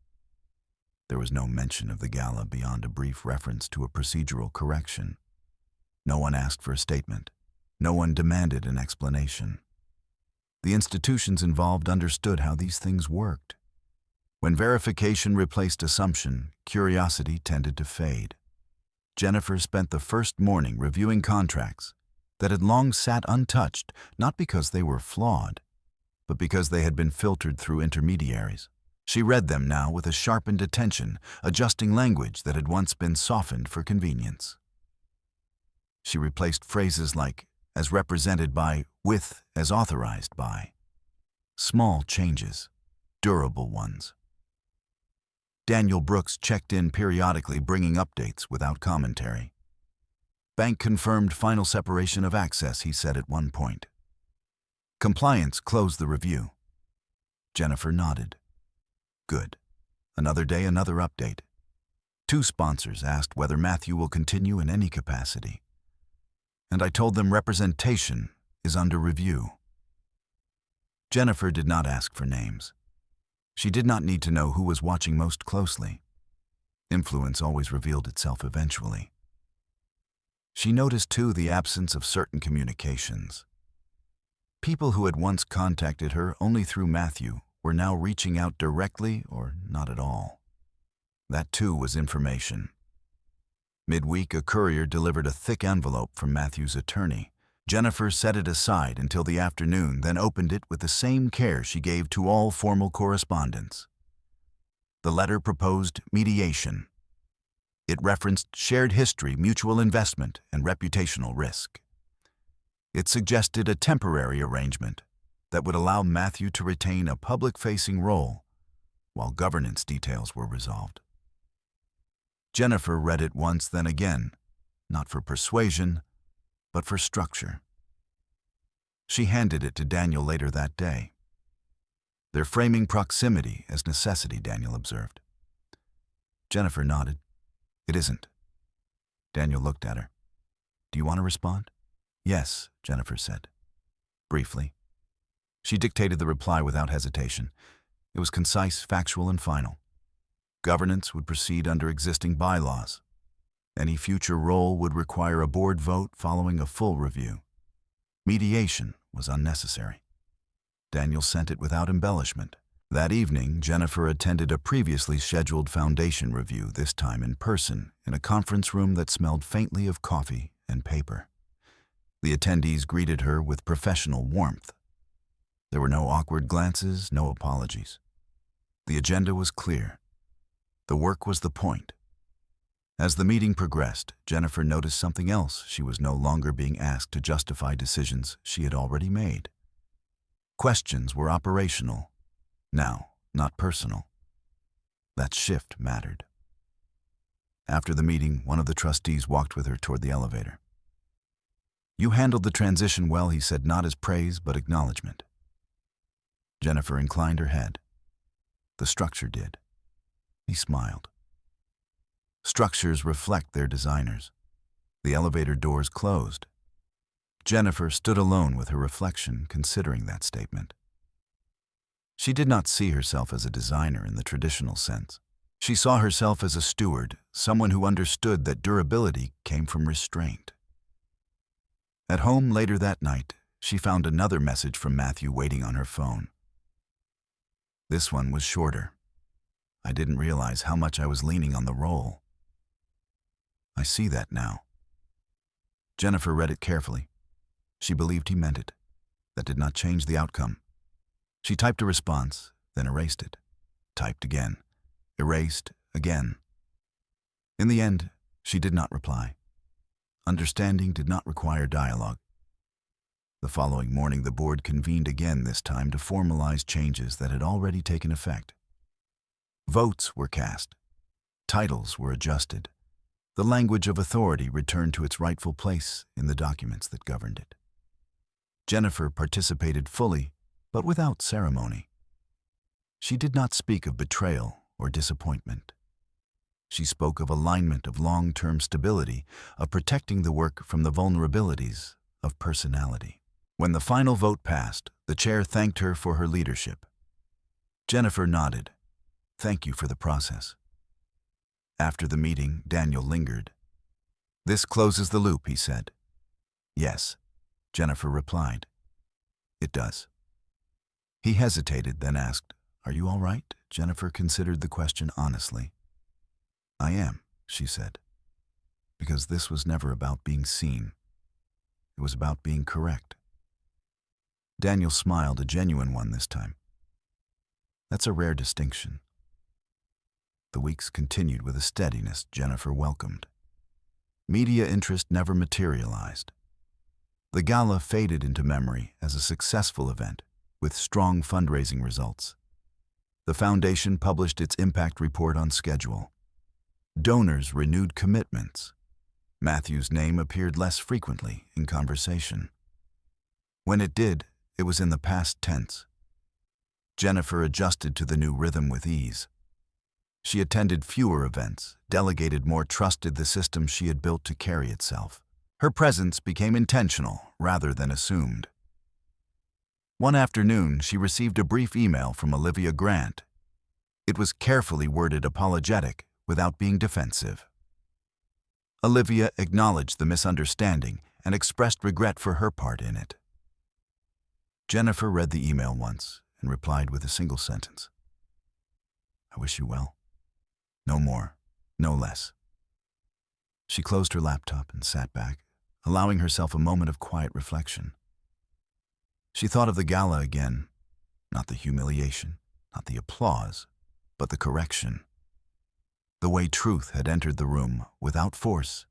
There was no mention of the gala beyond a brief reference to a procedural correction. No one asked for a statement. No one demanded an explanation. The institutions involved understood how these things worked. When verification replaced assumption, curiosity tended to fade. Jennifer spent the first morning reviewing contracts that had long sat untouched, not because they were flawed, but because they had been filtered through intermediaries. She read them now with a sharpened attention, adjusting language that had once been softened for convenience. She replaced phrases like "as represented by" with "as authorized by." Small changes, durable ones. Daniel Brooks checked in periodically, bringing updates without commentary. Bank confirmed final separation of access, he said at one point. Compliance closed the review. Jennifer nodded. Good. Another day, another update. 2 sponsors asked whether Matthew will continue in any capacity. And I told them representation is under review. Jennifer did not ask for names. She did not need to know who was watching most closely. Influence always revealed itself eventually. She noticed, too, the absence of certain communications. People who had once contacted her only through Matthew were now reaching out directly or not at all. That, too, was information. Midweek, a courier delivered a thick envelope from Matthew's attorney. Jennifer set it aside until the afternoon, then opened it with the same care she gave to all formal correspondence. The letter proposed mediation. It referenced shared history, mutual investment, and reputational risk. It suggested a temporary arrangement that would allow Matthew to retain a public-facing role while governance details were resolved. Jennifer read it once, then again, not for persuasion, but for structure. She handed it to Daniel later that day. They're framing proximity as necessity, Daniel observed. Jennifer nodded. It isn't. Daniel looked at her. Do you want to respond? Yes, Jennifer said. Briefly. She dictated the reply without hesitation. It was concise, factual, and final. Governance would proceed under existing bylaws. Any future role would require a board vote following a full review. Mediation was unnecessary. Daniel sent it without embellishment. That evening, Jennifer attended a previously scheduled foundation review, this time in person, in a conference room that smelled faintly of coffee and paper. The attendees greeted her with professional warmth. There were no awkward glances, no apologies. The agenda was clear. The work was the point. As the meeting progressed, Jennifer noticed something else. She was no longer being asked to justify decisions she had already made. Questions were operational, now, not personal. That shift mattered. After the meeting, one of the trustees walked with her toward the elevator. You handled the transition well, he said, not as praise, but acknowledgement. Jennifer inclined her head. The structure did. He smiled. Structures reflect their designers. The elevator doors closed. Jennifer stood alone with her reflection, considering that statement. She did not see herself as a designer in the traditional sense. She saw herself as a steward, someone who understood that durability came from restraint. At home later that night, she found another message from Matthew waiting on her phone. This one was shorter. I didn't realize how much I was leaning on the role. I see that now. Jennifer read it carefully. She believed he meant it. That did not change the outcome. She typed a response, then erased it. Typed again. Erased again. In the end, she did not reply. Understanding did not require dialogue. The following morning, the board convened again, this time to formalize changes that had already taken effect. Votes were cast. Titles were adjusted. The language of authority returned to its rightful place in the documents that governed it. Jennifer participated fully, but without ceremony. She did not speak of betrayal or disappointment. She spoke of alignment, of long-term stability, of protecting the work from the vulnerabilities of personality. When the final vote passed, the chair thanked her for her leadership. Jennifer nodded. "Thank you for the process." After the meeting, Daniel lingered. "This closes the loop," he said. "Yes," Jennifer replied. "It does." He hesitated, then asked, "Are you all right?" Jennifer considered the question honestly. "I am," she said, "because this was never about being seen. It was about being correct." Daniel smiled, a genuine one this time. That's a rare distinction. The weeks continued with a steadiness Jennifer welcomed. Media interest never materialized. The gala faded into memory as a successful event with strong fundraising results. The foundation published its impact report on schedule. Donors renewed commitments. Matthew's name appeared less frequently in conversation. When it did, it was in the past tense. Jennifer adjusted to the new rhythm with ease. She attended fewer events, delegated more, trusted the system she had built to carry itself. Her presence became intentional rather than assumed. One afternoon, she received a brief email from Olivia Grant. It was carefully worded, apologetic, without being defensive. Olivia acknowledged the misunderstanding and expressed regret for her part in it. Jennifer read the email once and replied with a single sentence. "I wish you well. No more, no less." She closed her laptop and sat back, allowing herself a moment of quiet reflection. She thought of the gala again, not the humiliation, not the applause, but the correction. The way truth had entered the room without force.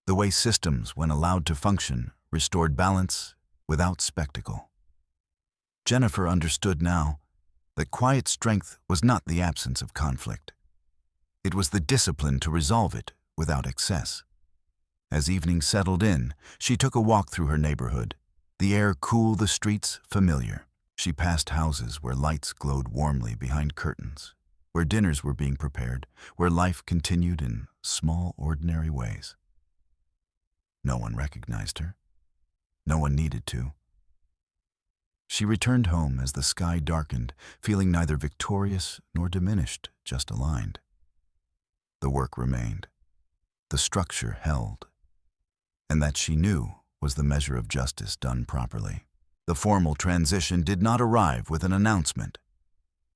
The way systems, when allowed to function, restored balance without spectacle. Jennifer understood now that quiet strength was not the absence of conflict. It was the discipline to resolve it without excess. As evening settled in, she took a walk through her neighborhood, the air cool, the streets familiar. She passed houses where lights glowed warmly behind curtains, where dinners were being prepared, where life continued in small, ordinary ways. No one recognized her. No one needed to. She returned home as the sky darkened, feeling neither victorious nor diminished, just aligned. The work remained. The structure held. And that, she knew, was the measure of justice done properly. The formal transition did not arrive with an announcement.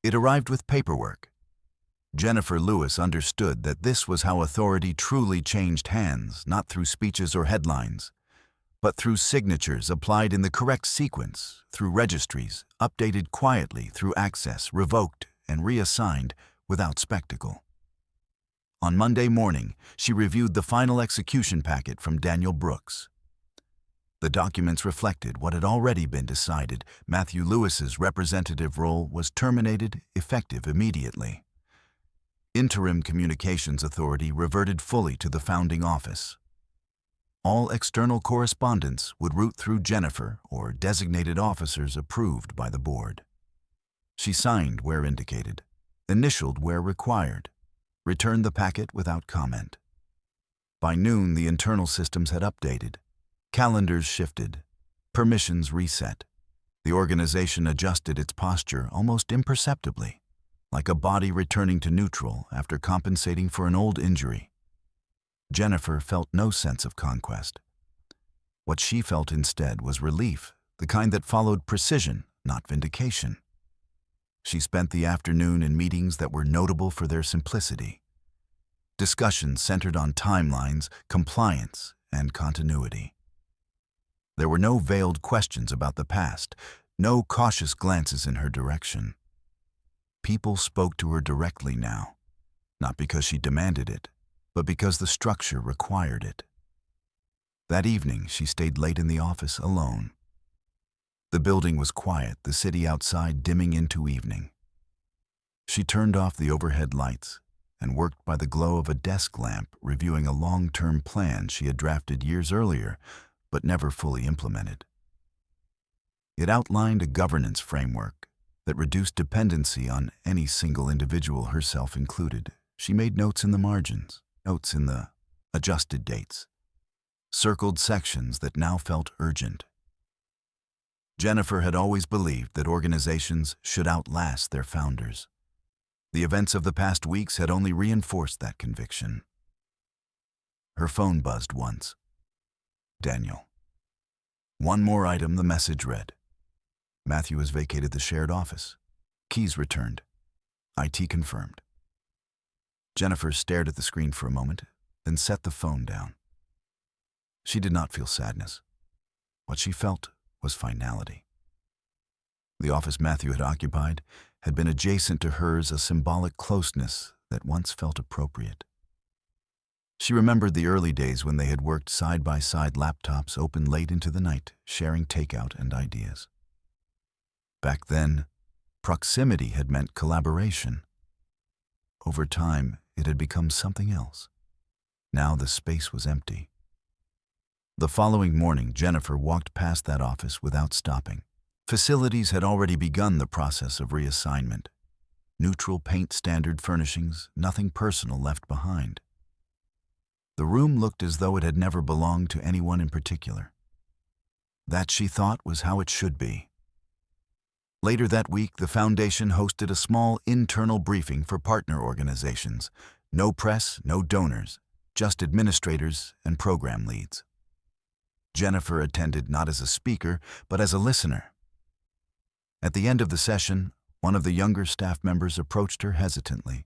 It arrived with paperwork. Jennifer Lewis understood that this was how authority truly changed hands, not through speeches or headlines, but through signatures applied in the correct sequence, through registries, updated quietly, through access, revoked and reassigned without spectacle. On Monday morning, she reviewed the final execution packet from Daniel Brooks. The documents reflected what had already been decided. Matthew Lewis's representative role was terminated, effective immediately. Interim Communications Authority reverted fully to the founding office. All external correspondence would route through Jennifer or designated officers approved by the board. She signed where indicated, initialed where required, returned the packet without comment. By noon, the internal systems had updated. Calendars shifted. Permissions reset. The organization adjusted its posture almost imperceptibly, like a body returning to neutral after compensating for an old injury. Jennifer felt no sense of conquest. What she felt instead was relief, the kind that followed precision, not vindication. She spent the afternoon in meetings that were notable for their simplicity. Discussions centered on timelines, compliance, and continuity. There were no veiled questions about the past, no cautious glances in her direction. People spoke to her directly now, not because she demanded it, but because the structure required it. That evening, she stayed late in the office alone. The building was quiet, the city outside dimming into evening. She turned off the overhead lights and worked by the glow of a desk lamp, reviewing a long-term plan she had drafted years earlier, but never fully implemented. It outlined a governance framework that reduced dependency on any single individual, herself included. She made notes in the margins, notes in the adjusted dates, circled sections that now felt urgent. Jennifer had always believed that organizations should outlast their founders. The events of the past weeks had only reinforced that conviction. Her phone buzzed once. Daniel. One more item, the message read. Matthew has vacated the shared office. Keys returned. IT confirmed. Jennifer stared at the screen for a moment, then set the phone down. She did not feel sadness. What she felt was finality. The office Matthew had occupied had been adjacent to hers, a symbolic closeness that once felt appropriate. She remembered the early days when they had worked side by side, laptops open late into the night, sharing takeout and ideas. Back then, proximity had meant collaboration. Over time, it had become something else. Now the space was empty. The following morning, Jennifer walked past that office without stopping. Facilities had already begun the process of reassignment. Neutral paint, standard furnishings, nothing personal left behind. The room looked as though it had never belonged to anyone in particular. That, she thought, was how it should be. Later that week, the foundation hosted a small internal briefing for partner organizations. No press, no donors, just administrators and program leads. Jennifer attended not as a speaker, but as a listener. At the end of the session, one of the younger staff members approached her hesitantly.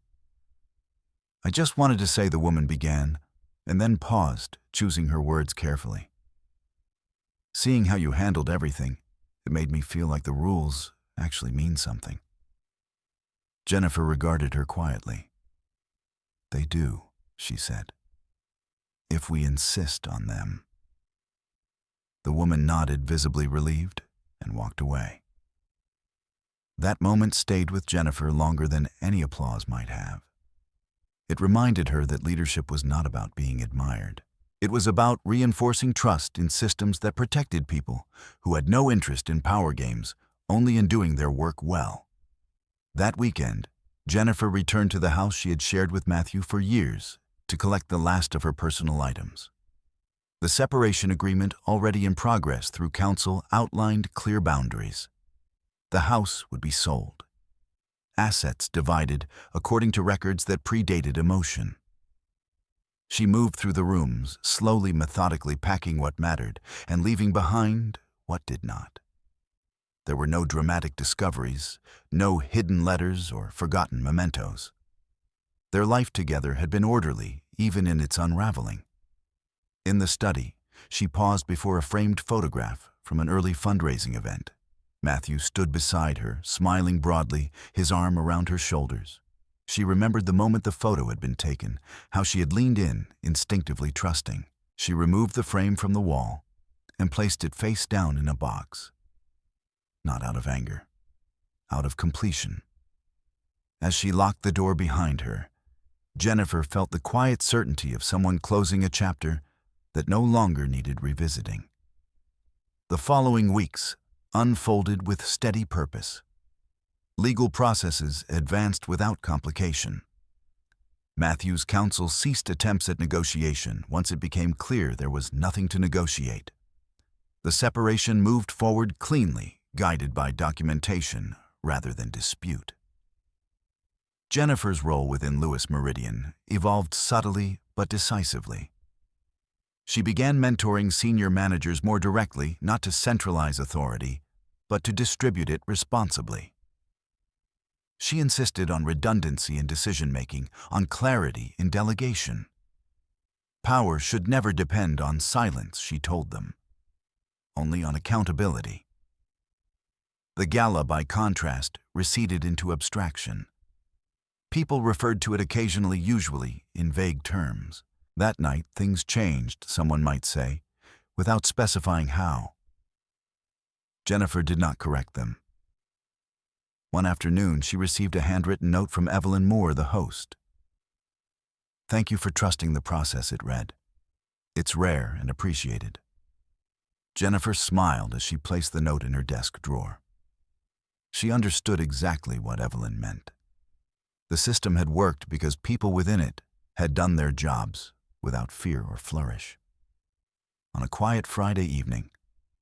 "I just wanted to say," the woman began, and then paused, choosing her words carefully. "Seeing how you handled everything, it made me feel like the rules actually mean something." Jennifer regarded her quietly. "They do," she said, "if we insist on them." The woman nodded, visibly relieved, and walked away. That moment stayed with Jennifer longer than any applause might have. It reminded her that leadership was not about being admired. It was about reinforcing trust in systems that protected people who had no interest in power games, only in doing their work well. That weekend, Jennifer returned to the house she had shared with Matthew for years to collect the last of her personal items. The separation agreement, already in progress through council, outlined clear boundaries. The house would be sold. Assets divided according to records that predated emotion. She moved through the rooms, slowly, methodically packing what mattered and leaving behind what did not. There were no dramatic discoveries, no hidden letters or forgotten mementos. Their life together had been orderly, even in its unraveling. In the study, she paused before a framed photograph from an early fundraising event. Matthew stood beside her, smiling broadly, his arm around her shoulders. She remembered the moment the photo had been taken, how she had leaned in, instinctively trusting. She removed the frame from the wall and placed it face down in a box. Not out of anger, out of completion. As she locked the door behind her, Jennifer felt the quiet certainty of someone closing a chapter that no longer needed revisiting. The following weeks unfolded with steady purpose. Legal processes advanced without complication. Matthew's counsel ceased attempts at negotiation once it became clear there was nothing to negotiate. The separation moved forward cleanly, guided by documentation rather than dispute. Jennifer's role within Lewis Meridian evolved subtly but decisively. She began mentoring senior managers more directly, not to centralize authority, but to distribute it responsibly. She insisted on redundancy in decision-making, on clarity in delegation. Power should never depend on silence, she told them, only on accountability. The Gala, by contrast, receded into abstraction. People referred to it occasionally, usually in vague terms. That night, things changed, someone might say, without specifying how. Jennifer did not correct them. One afternoon, she received a handwritten note from Evelyn Moore, the host. "Thank you for trusting the process," it read. "It's rare and appreciated." Jennifer smiled as she placed the note in her desk drawer. She understood exactly what Evelyn meant. The system had worked because people within it had done their jobs without fear or flourish. On a quiet Friday evening,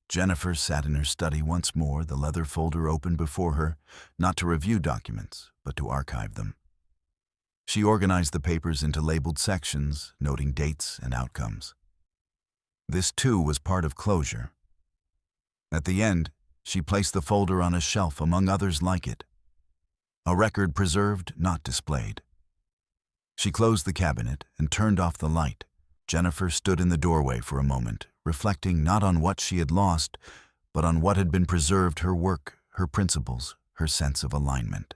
Jennifer sat in her study once more, the leather folder open before her, not to review documents, but to archive them. She organized the papers into labeled sections, noting dates and outcomes. This, too, was part of closure. At the end, she placed the folder on a shelf among others like it. A record preserved, not displayed. She closed the cabinet and turned off the light. Jennifer stood in the doorway for a moment, reflecting not on what she had lost, but on what had been preserved: her work, her principles, her sense of alignment.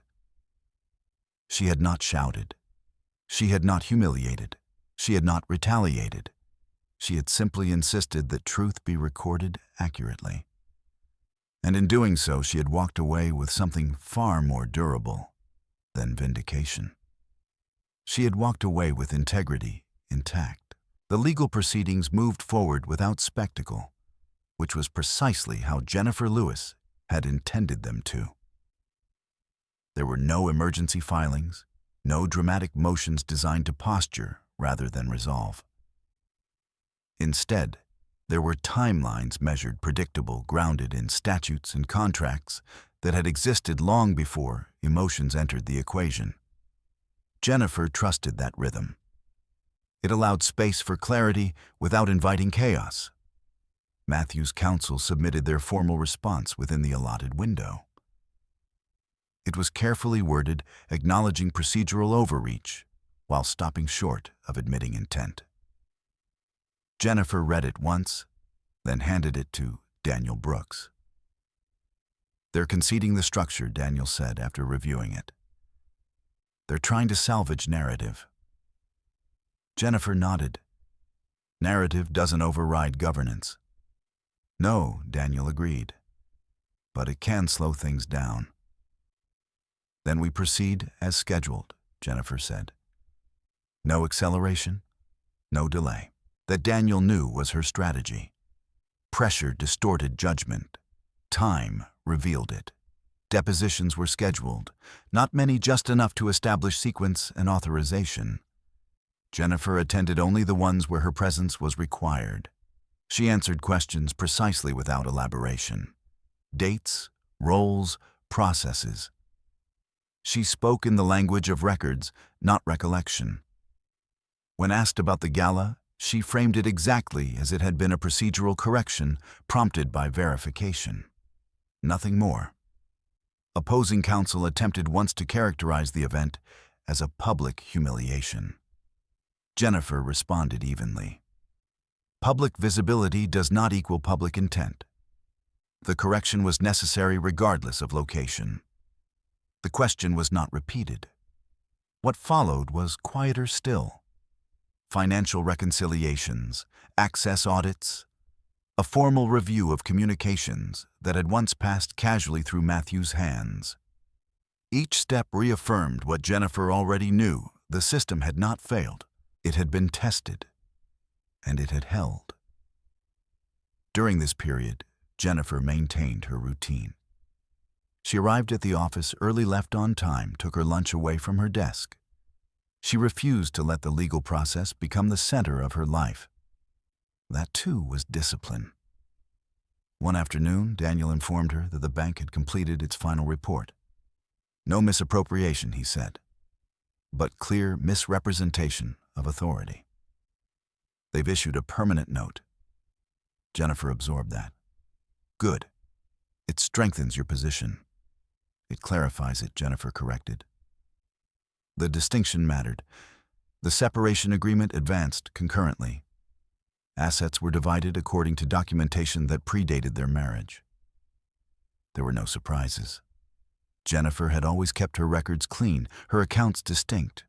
She had not shouted. She had not humiliated. She had not retaliated. She had simply insisted that truth be recorded accurately. And in doing so, she had walked away with something far more durable than vindication. She had walked away with integrity intact. The legal proceedings moved forward without spectacle, which was precisely how Jennifer Lewis had intended them to. There were no emergency filings, no dramatic motions designed to posture rather than resolve. Instead, there were timelines measured, predictable, grounded in statutes and contracts that had existed long before emotions entered the equation. Jennifer trusted that rhythm. It allowed space for clarity without inviting chaos. Matthew's counsel submitted their formal response within the allotted window. It was carefully worded, acknowledging procedural overreach, while stopping short of admitting intent. Jennifer read it once, then handed it to Daniel Brooks. "They're conceding the structure," Daniel said after reviewing it. "They're trying to salvage narrative." Jennifer nodded. "Narrative doesn't override governance." "No," Daniel agreed, "but it can slow things down." "Then we proceed as scheduled," Jennifer said. "No acceleration, no delay." That Daniel knew was her strategy. Pressure distorted judgment. Time revealed it. Depositions were scheduled, not many, just enough to establish sequence and authorization. Jennifer attended only the ones where her presence was required. She answered questions precisely without elaboration. Dates, roles, processes. She spoke in the language of records, not recollection. When asked about the Gala, she framed it exactly as it had been: a procedural correction prompted by verification. Nothing more. Opposing counsel attempted once to characterize the event as a public humiliation. Jennifer responded evenly. Public visibility does not equal public intent. The correction was necessary regardless of location. The question was not repeated. What followed was quieter still. Financial reconciliations, access audits, a formal review of communications that had once passed casually through Matthew's hands. Each step reaffirmed what Jennifer already knew: the system had not failed. It had been tested, and it had held. During this period, Jennifer maintained her routine. She arrived at the office early, left on time, took her lunch away from her desk. She refused to let the legal process become the center of her life. That, too, was discipline. One afternoon, Daniel informed her that the bank had completed its final report. "No misappropriation," he said, "but clear misrepresentation of authority." They've issued a permanent note. Jennifer absorbed that. Good. It strengthens your position. It clarifies it, Jennifer corrected. The distinction mattered. The separation agreement advanced concurrently. Assets were divided according to documentation that predated their marriage. There were no surprises. Jennifer had always kept her records clean, her accounts distinct.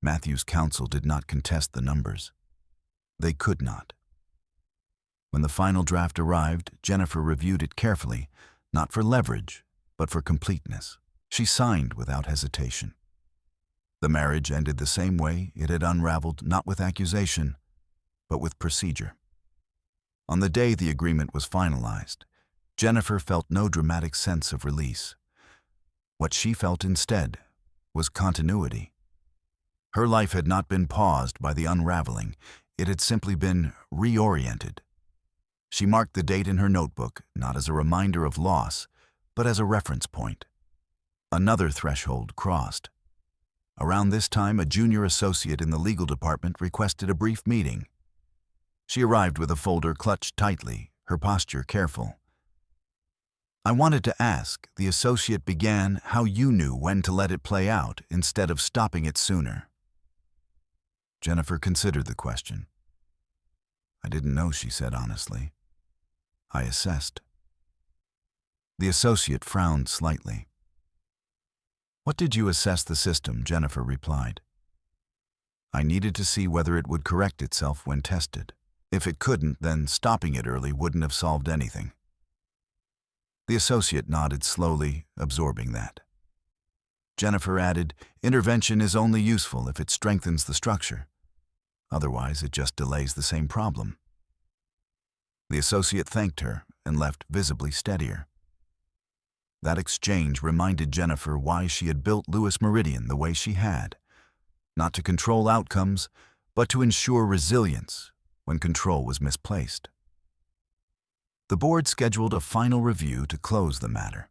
Matthew's counsel did not contest the numbers. They could not. When the final draft arrived, Jennifer reviewed it carefully, not for leverage, but for completeness. She signed without hesitation. The marriage ended the same way it had unraveled, not with accusation, but with procedure. On the day the agreement was finalized, Jennifer felt no dramatic sense of release. What she felt instead was continuity. Her life had not been paused by the unraveling, it had simply been reoriented. She marked the date in her notebook, not as a reminder of loss, but as a reference point. Another threshold crossed. Around this time, a junior associate in the legal department requested a brief meeting. She arrived with a folder clutched tightly, her posture careful. "I wanted to ask," the associate began, "how you knew when to let it play out instead of stopping it sooner." Jennifer considered the question. "I didn't know," she said honestly. "I assessed." The associate frowned slightly. "What did you assess the system?" Jennifer replied. "I needed to see whether it would correct itself when tested. If it couldn't, then stopping it early wouldn't have solved anything." The associate nodded slowly, absorbing that. Jennifer added, "Intervention is only useful if it strengthens the structure. Otherwise, it just delays the same problem." The associate thanked her and left visibly steadier. That exchange reminded Jennifer why she had built Lewis Meridian the way she had. Not to control outcomes, but to ensure resilience when control was misplaced. The board scheduled a final review to close the matter.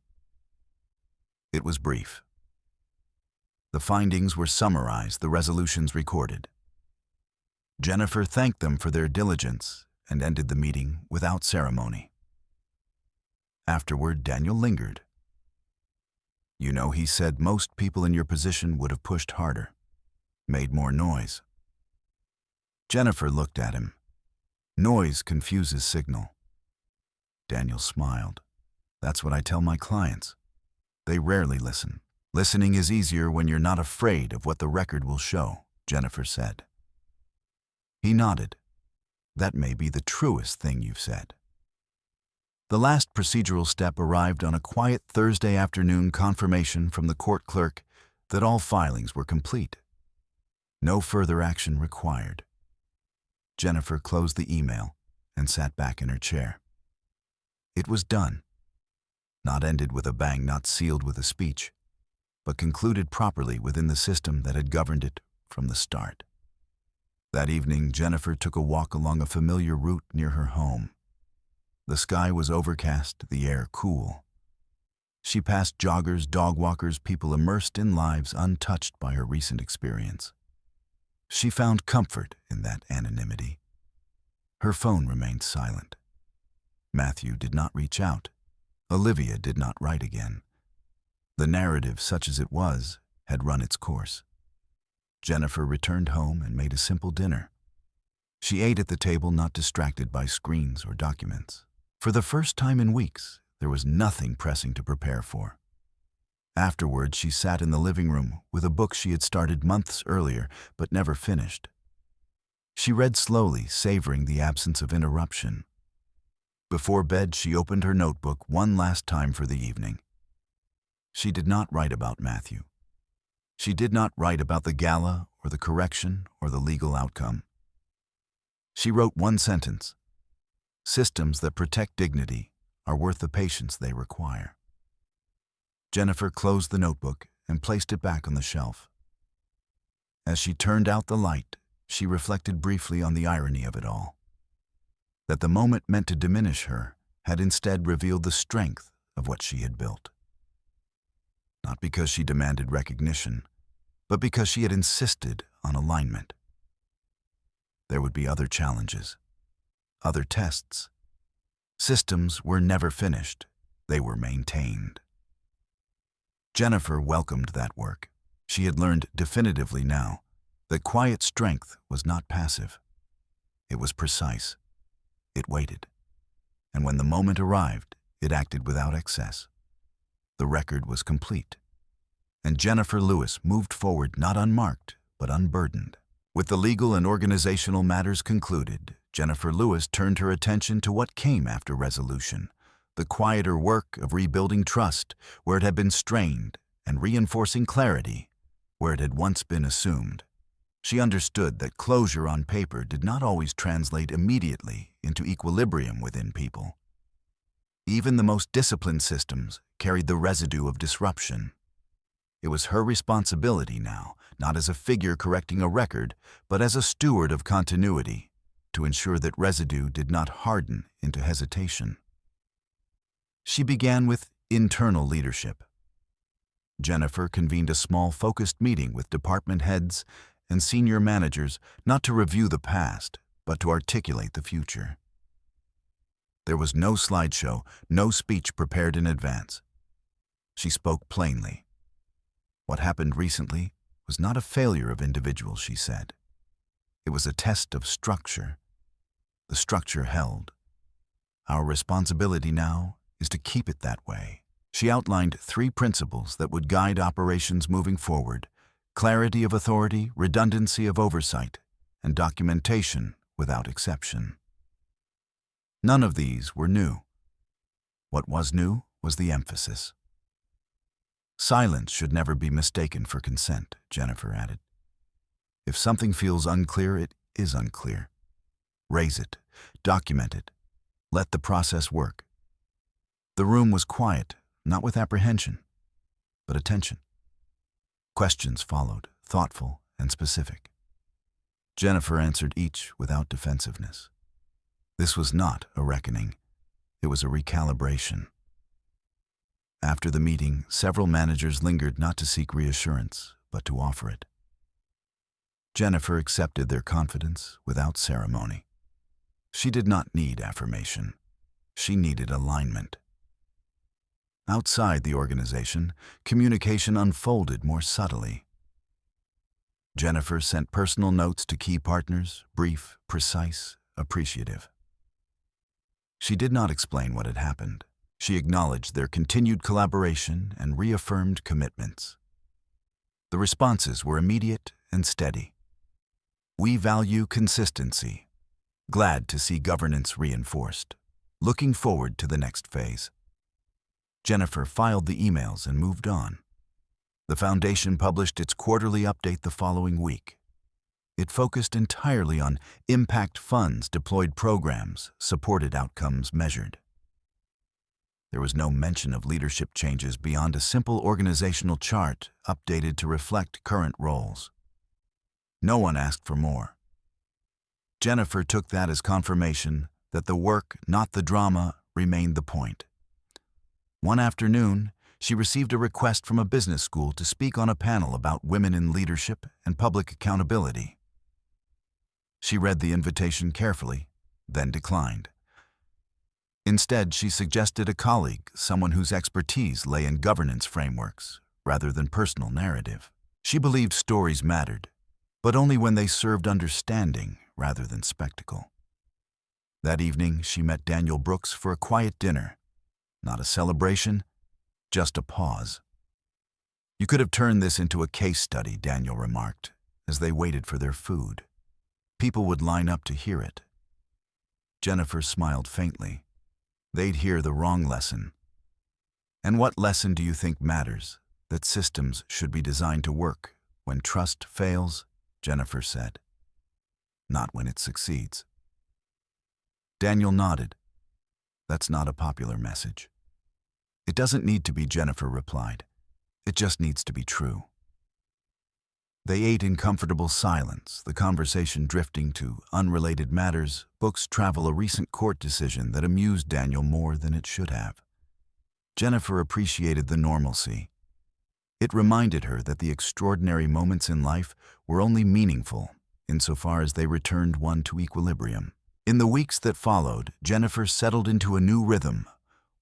It was brief. The findings were summarized, the resolutions recorded. Jennifer thanked them for their diligence and ended the meeting without ceremony. Afterward, Daniel lingered. "You know," he said, "most people in your position would have pushed harder, made more noise." Jennifer looked at him. "Noise confuses signal." Daniel smiled. "That's what I tell my clients. They rarely listen. Listening is easier when you're not afraid of what the record will show," Jennifer said. He nodded. "That may be the truest thing you've said." The last procedural step arrived on a quiet Thursday afternoon, confirmation from the court clerk that all filings were complete. No further action required. Jennifer closed the email and sat back in her chair. It was done. Not ended with a bang, not sealed with a speech, but concluded properly within the system that had governed it from the start. That evening, Jennifer took a walk along a familiar route near her home. The sky was overcast, the air cool. She passed joggers, dog walkers, people immersed in lives untouched by her recent experience. She found comfort in that anonymity. Her phone remained silent. Matthew did not reach out. Olivia did not write again. The narrative, such as it was, had run its course. Jennifer returned home and made a simple dinner. She ate at the table, not distracted by screens or documents. For the first time in weeks, there was nothing pressing to prepare for. Afterward, she sat in the living room with a book she had started months earlier but never finished. She read slowly, savoring the absence of interruption. Before bed, she opened her notebook one last time for the evening. She did not write about Matthew. She did not write about the gala or the correction or the legal outcome. She wrote one sentence: "Systems that protect dignity are worth the patience they require." Jennifer closed the notebook and placed it back on the shelf. As she turned out the light, she reflected briefly on the irony of it all. That the moment meant to diminish her had instead revealed the strength of what she had built. Not because she demanded recognition, but because she had insisted on alignment. There would be other challenges, other tests. Systems were never finished. They were maintained. Jennifer welcomed that work. She had learned definitively now that quiet strength was not passive. It was precise. It waited. And when the moment arrived, it acted without excess. The record was complete. And Jennifer Lewis moved forward not unmarked, but unburdened. With the legal and organizational matters concluded, Jennifer Lewis turned her attention to what came after resolution, the quieter work of rebuilding trust where it had been strained and reinforcing clarity where it had once been assumed. She understood that closure on paper did not always translate immediately into equilibrium within people. Even the most disciplined systems carried the residue of disruption. It was her responsibility now, not as a figure correcting a record, but as a steward of continuity, to ensure that residue did not harden into hesitation. She began with internal leadership. Jennifer convened a small, focused meeting with department heads and senior managers, not to review the past, but to articulate the future. There was no slideshow, no speech prepared in advance. She spoke plainly. What happened recently was not a failure of individuals, she said. It was a test of structure. The structure held. Our responsibility now is to keep it that way. She outlined 3 principles that would guide operations moving forward: clarity of authority, redundancy of oversight, and documentation without exception. None of these were new. What was new was the emphasis. Silence should never be mistaken for consent, Jennifer added. If something feels unclear, it is unclear. Raise it, document it, let the process work. The room was quiet, not with apprehension, but attention. Questions followed, thoughtful and specific. Jennifer answered each without defensiveness. This was not a reckoning. It was a recalibration. After the meeting, several managers lingered not to seek reassurance, but to offer it. Jennifer accepted their confidence without ceremony. She did not need affirmation. She needed alignment. Outside the organization, communication unfolded more subtly. Jennifer sent personal notes to key partners, brief, precise, appreciative. She did not explain what had happened. She acknowledged their continued collaboration and reaffirmed commitments. The responses were immediate and steady. We value consistency. Glad to see governance reinforced. Looking forward to the next phase. Jennifer filed the emails and moved on. The foundation published its quarterly update the following week. It focused entirely on impact funds, deployed programs, supported outcomes measured. There was no mention of leadership changes beyond a simple organizational chart updated to reflect current roles. No one asked for more. Jennifer took that as confirmation that the work, not the drama, remained the point. One afternoon, she received a request from a business school to speak on a panel about women in leadership and public accountability. She read the invitation carefully, then declined. Instead, she suggested a colleague, someone whose expertise lay in governance frameworks rather than personal narrative. She believed stories mattered, but only when they served understanding rather than spectacle. That evening, she met Daniel Brooks for a quiet dinner. Not a celebration, just a pause. You could have turned this into a case study, Daniel remarked, as they waited for their food. People would line up to hear it. Jennifer smiled faintly. They'd hear the wrong lesson. And what lesson do you think matters? That systems should be designed to work when trust fails, Jennifer said. Not when it succeeds. Daniel nodded. That's not a popular message. It doesn't need to be, Jennifer replied. It just needs to be true. They ate in comfortable silence, the conversation drifting to unrelated matters, books, travel, a recent court decision that amused Daniel more than it should have. Jennifer appreciated the normalcy. It reminded her that the extraordinary moments in life were only meaningful insofar as they returned one to equilibrium. In the weeks that followed, Jennifer settled into a new rhythm,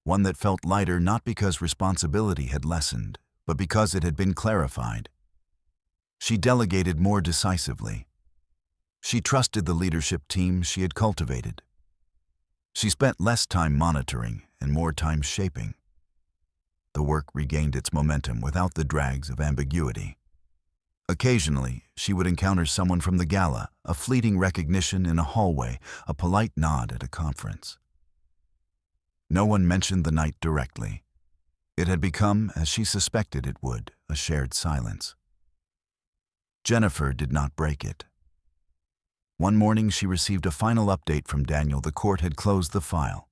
one that felt lighter not because responsibility had lessened, but because it had been clarified. She delegated more decisively. She trusted the leadership team she had cultivated. She spent less time monitoring and more time shaping. The work regained its momentum without the drags of ambiguity. Occasionally, she would encounter someone from the Gala, a fleeting recognition in a hallway, a polite nod at a conference. No one mentioned the night directly. It had become, as she suspected it would, a shared silence. Jennifer did not break it. One morning she received a final update from Daniel. The court had closed the file.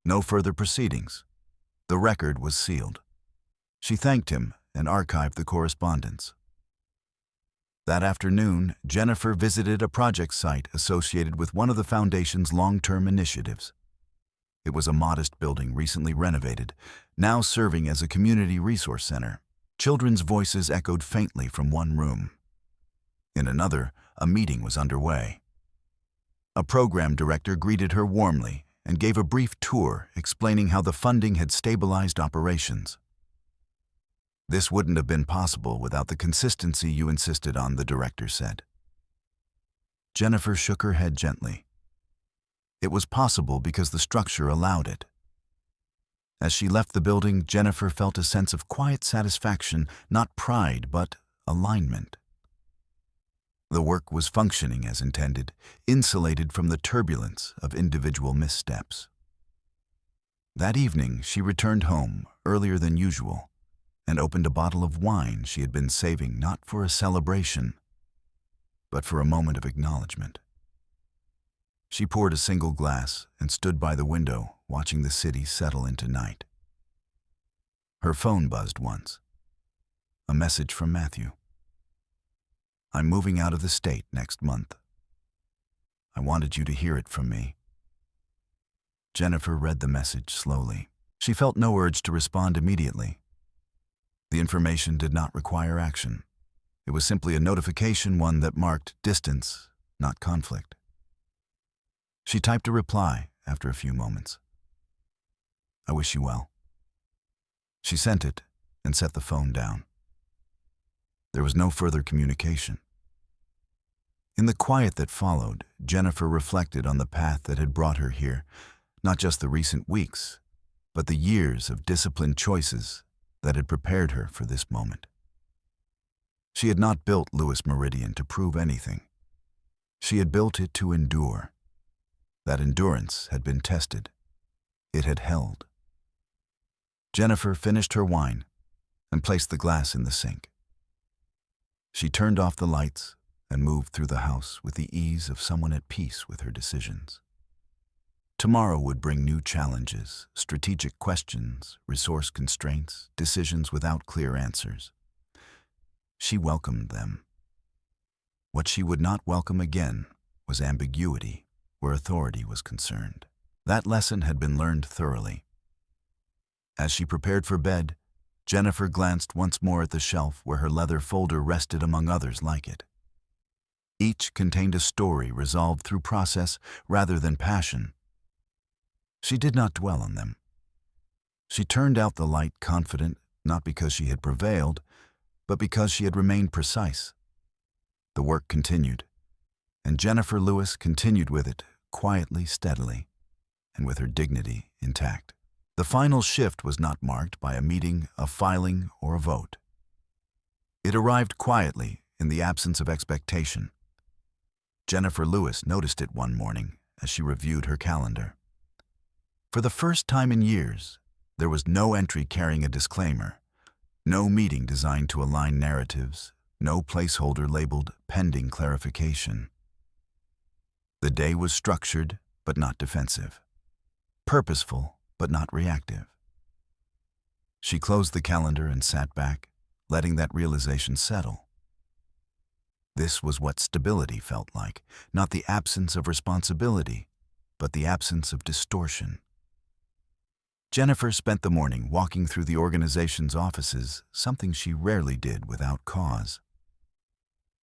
No further proceedings. The record was sealed. She thanked him and archived the correspondence. That afternoon, Jennifer visited a project site associated with one of the Foundation's long-term initiatives. It was a modest building recently renovated, now serving as a community resource center. Children's voices echoed faintly from one room. In another, a meeting was underway. A program director greeted her warmly and gave a brief tour explaining how the funding had stabilized operations. "This wouldn't have been possible without the consistency you insisted on," the director said. Jennifer shook her head gently. It was possible because the structure allowed it. As she left the building, Jennifer felt a sense of quiet satisfaction, not pride, but alignment. The work was functioning as intended, insulated from the turbulence of individual missteps. That evening, she returned home earlier than usual and opened a bottle of wine she had been saving not for a celebration, but for a moment of acknowledgement. She poured a single glass and stood by the window, watching the city settle into night. Her phone buzzed once. A message from Matthew. "I'm moving out of the state next month. I wanted you to hear it from me." Jennifer read the message slowly. She felt no urge to respond immediately. The information did not require action. It was simply a notification, one that marked distance, not conflict. She typed a reply after a few moments. "I wish you well." She sent it and set the phone down. There was no further communication. In the quiet that followed, Jennifer reflected on the path that had brought her here, not just the recent weeks, but the years of disciplined choices that had prepared her for this moment. She had not built Lewis Meridian to prove anything. She had built it to endure. That endurance had been tested. It had held. Jennifer finished her wine and placed the glass in the sink. She turned off the lights and moved through the house with the ease of someone at peace with her decisions. Tomorrow would bring new challenges, strategic questions, resource constraints, decisions without clear answers. She welcomed them. What she would not welcome again was ambiguity where authority was concerned. That lesson had been learned thoroughly. As she prepared for bed, Jennifer glanced once more at the shelf where her leather folder rested among others like it. Each contained a story resolved through process rather than passion. She did not dwell on them. She turned out the light confident, not because she had prevailed, but because she had remained precise. The work continued, and Jennifer Lewis continued with it, quietly, steadily, and with her dignity intact. The final shift was not marked by a meeting, a filing, or a vote. It arrived quietly, in the absence of expectation. Jennifer Lewis noticed it one morning as she reviewed her calendar. For the first time in years, there was no entry carrying a disclaimer, no meeting designed to align narratives, no placeholder labeled pending clarification. The day was structured but not defensive, purposeful but not reactive. She closed the calendar and sat back, letting that realization settle. This was what stability felt like, not the absence of responsibility, but the absence of distortion. Jennifer spent the morning walking through the organization's offices, something she rarely did without cause.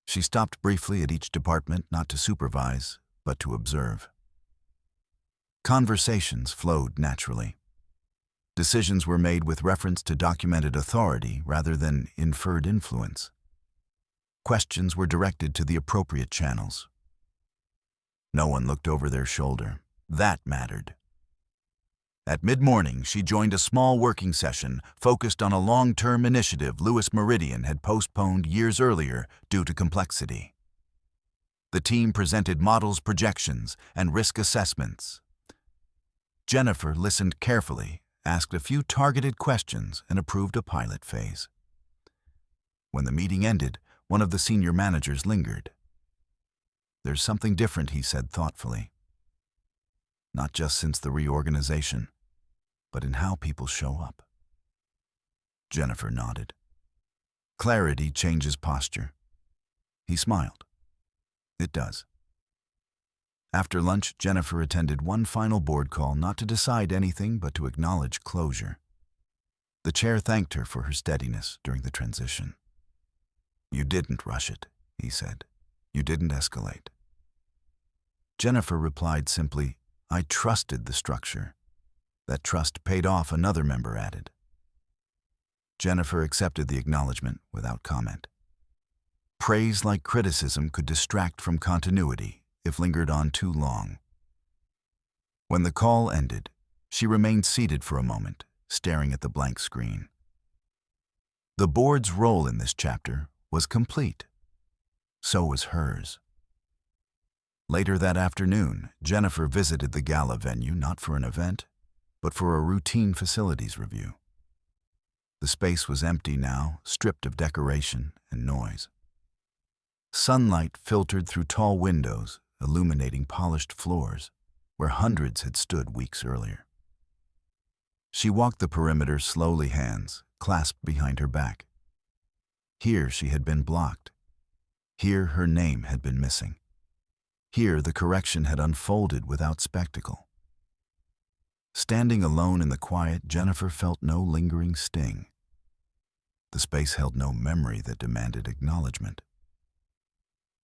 She stopped briefly at each department, not to supervise, but to observe. Conversations flowed naturally. Decisions were made with reference to documented authority rather than inferred influence. Questions were directed to the appropriate channels. No one looked over their shoulder. That mattered. At mid-morning, she joined a small working session focused on a long-term initiative Lewis Meridian had postponed years earlier due to complexity. The team presented models, projections, and risk assessments. Jennifer listened carefully, asked a few targeted questions, and approved a pilot phase. When the meeting ended, one of the senior managers lingered. "There's something different," he said thoughtfully. "Not just since the reorganization, but in how people show up." Jennifer nodded. "Clarity changes posture." He smiled. "It does." After lunch, Jennifer attended one final board call, not to decide anything but to acknowledge closure. The chair thanked her for her steadiness during the transition. "You didn't rush it," he said. "You didn't escalate." Jennifer replied simply, "I trusted the structure." That trust paid off, another member added. Jennifer accepted the acknowledgement without comment. Praise like criticism could distract from continuity if lingered on too long. When the call ended, she remained seated for a moment, staring at the blank screen. The board's role in this chapter was complete. So was hers. Later that afternoon, Jennifer visited the Gala venue not for an event, but for a routine facilities review. The space was empty now, stripped of decoration and noise. Sunlight filtered through tall windows, illuminating polished floors, where hundreds had stood weeks earlier. She walked the perimeter slowly, hands clasped behind her back. Here she had been blocked. Here her name had been missing. Here the correction had unfolded without spectacle. Standing alone in the quiet, Jennifer felt no lingering sting. The space held no memory that demanded acknowledgement.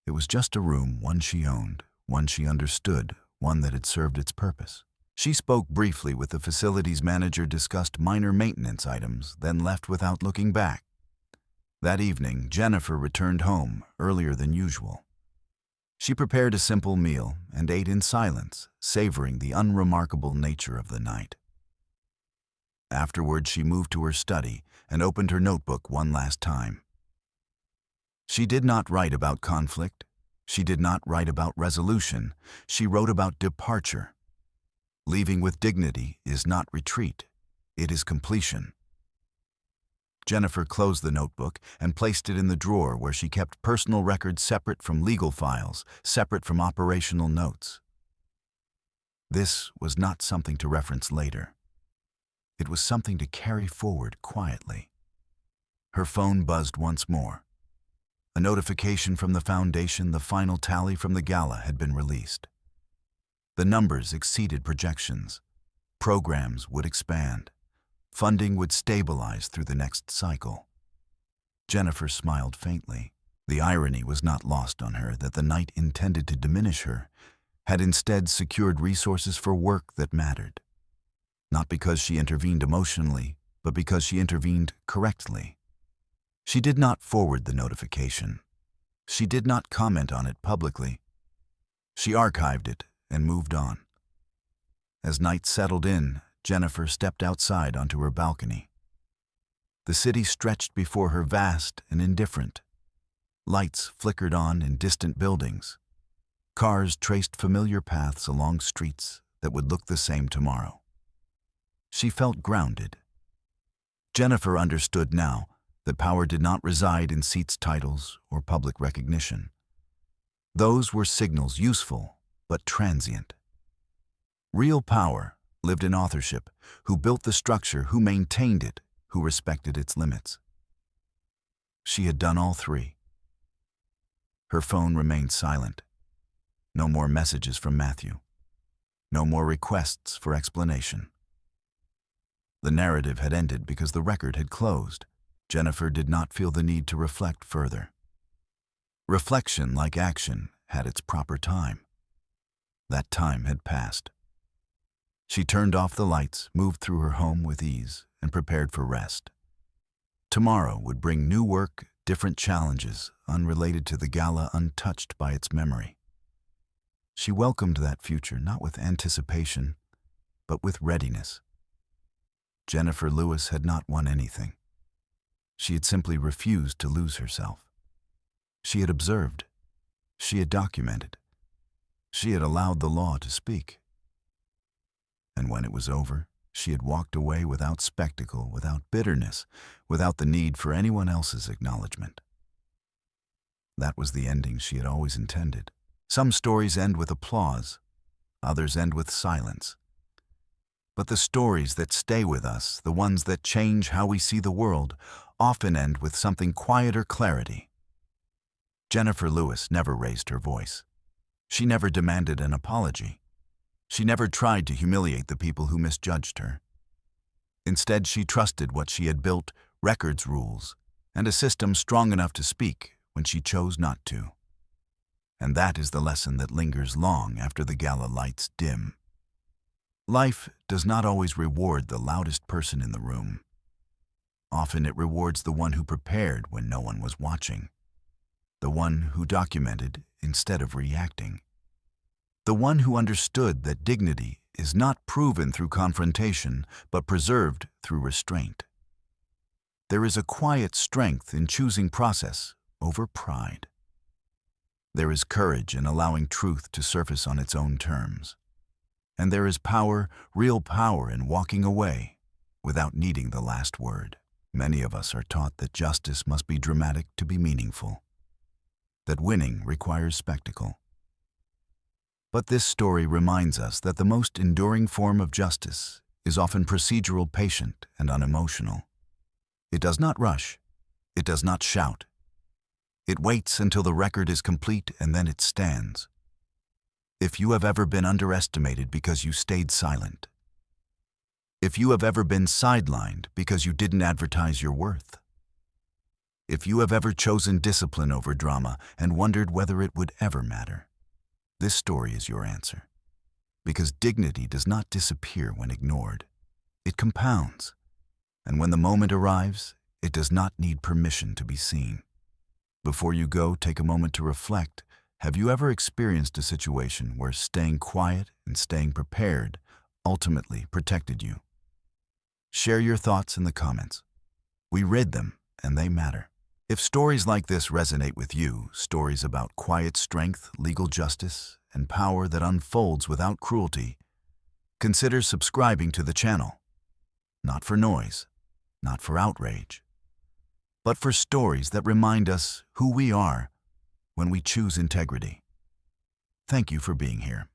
It was just a room, one she owned, one she understood, one that had served its purpose. She spoke briefly with the facilities manager, discussed minor maintenance items, then left without looking back. That evening, Jennifer returned home earlier than usual. She prepared a simple meal and ate in silence, savoring the unremarkable nature of the night. Afterward, she moved to her study and opened her notebook one last time. She did not write about conflict. She did not write about resolution. She wrote about departure. Leaving with dignity is not retreat. It is completion. Jennifer closed the notebook and placed it in the drawer where she kept personal records separate from legal files, separate from operational notes. This was not something to reference later. It was something to carry forward quietly. Her phone buzzed once more. A notification from the foundation, the final tally from the Gala had been released. The numbers exceeded projections. Programs would expand. Funding would stabilize through the next cycle. Jennifer smiled faintly. The irony was not lost on her that the night intended to diminish her had instead secured resources for work that mattered. Not because she intervened emotionally, but because she intervened correctly. She did not forward the notification. She did not comment on it publicly. She archived it and moved on. As night settled in, Jennifer stepped outside onto her balcony. The city stretched before her, vast and indifferent. Lights flickered on in distant buildings. Cars traced familiar paths along streets that would look the same tomorrow. She felt grounded. Jennifer understood now that power did not reside in seats, titles, or public recognition. Those were signals, useful but transient. Real power lived in authorship, who built the structure, who maintained it, who respected its limits. She had done all three. Her phone remained silent. No more messages from Matthew. No more requests for explanation. The narrative had ended because the record had closed. Jennifer did not feel the need to reflect further. Reflection, like action, had its proper time. That time had passed. She turned off the lights, moved through her home with ease, and prepared for rest. Tomorrow would bring new work, different challenges, unrelated to the Gala, untouched by its memory. She welcomed that future not with anticipation, but with readiness. Jennifer Lewis had not won anything. She had simply refused to lose herself. She had observed. She had documented. She had allowed the law to speak. And when it was over, she had walked away without spectacle, without bitterness, without the need for anyone else's acknowledgement. That was the ending she had always intended. Some stories end with applause, others end with silence. But the stories that stay with us, the ones that change how we see the world, often end with something quieter clarity. Jennifer Lewis never raised her voice. She never demanded an apology. She never tried to humiliate the people who misjudged her. Instead, she trusted what she had built, records rules, and a system strong enough to speak when she chose not to. And that is the lesson that lingers long after the Gala lights dim. Life does not always reward the loudest person in the room. Often it rewards the one who prepared when no one was watching, the one who documented instead of reacting, the one who understood that dignity is not proven through confrontation, but preserved through restraint. There is a quiet strength in choosing process over pride. There is courage in allowing truth to surface on its own terms. And there is power, real power, in walking away without needing the last word. Many of us are taught that justice must be dramatic to be meaningful, that winning requires spectacle. But this story reminds us that the most enduring form of justice is often procedural, patient, and unemotional. It does not rush. It does not shout. It waits until the record is complete, and then it stands. If you have ever been underestimated because you stayed silent, if you have ever been sidelined because you didn't advertise your worth, if you have ever chosen discipline over drama and wondered whether it would ever matter, this story is your answer. Because dignity does not disappear when ignored. It compounds. And when the moment arrives, it does not need permission to be seen. Before you go, take a moment to reflect. Have you ever experienced a situation where staying quiet and staying prepared ultimately protected you? Share your thoughts in the comments. We read them, and they matter. If stories like this resonate with you, stories about quiet strength, legal justice, and power that unfolds without cruelty, consider subscribing to the channel. Not for noise, not for outrage, but for stories that remind us who we are when we choose integrity. Thank you for being here.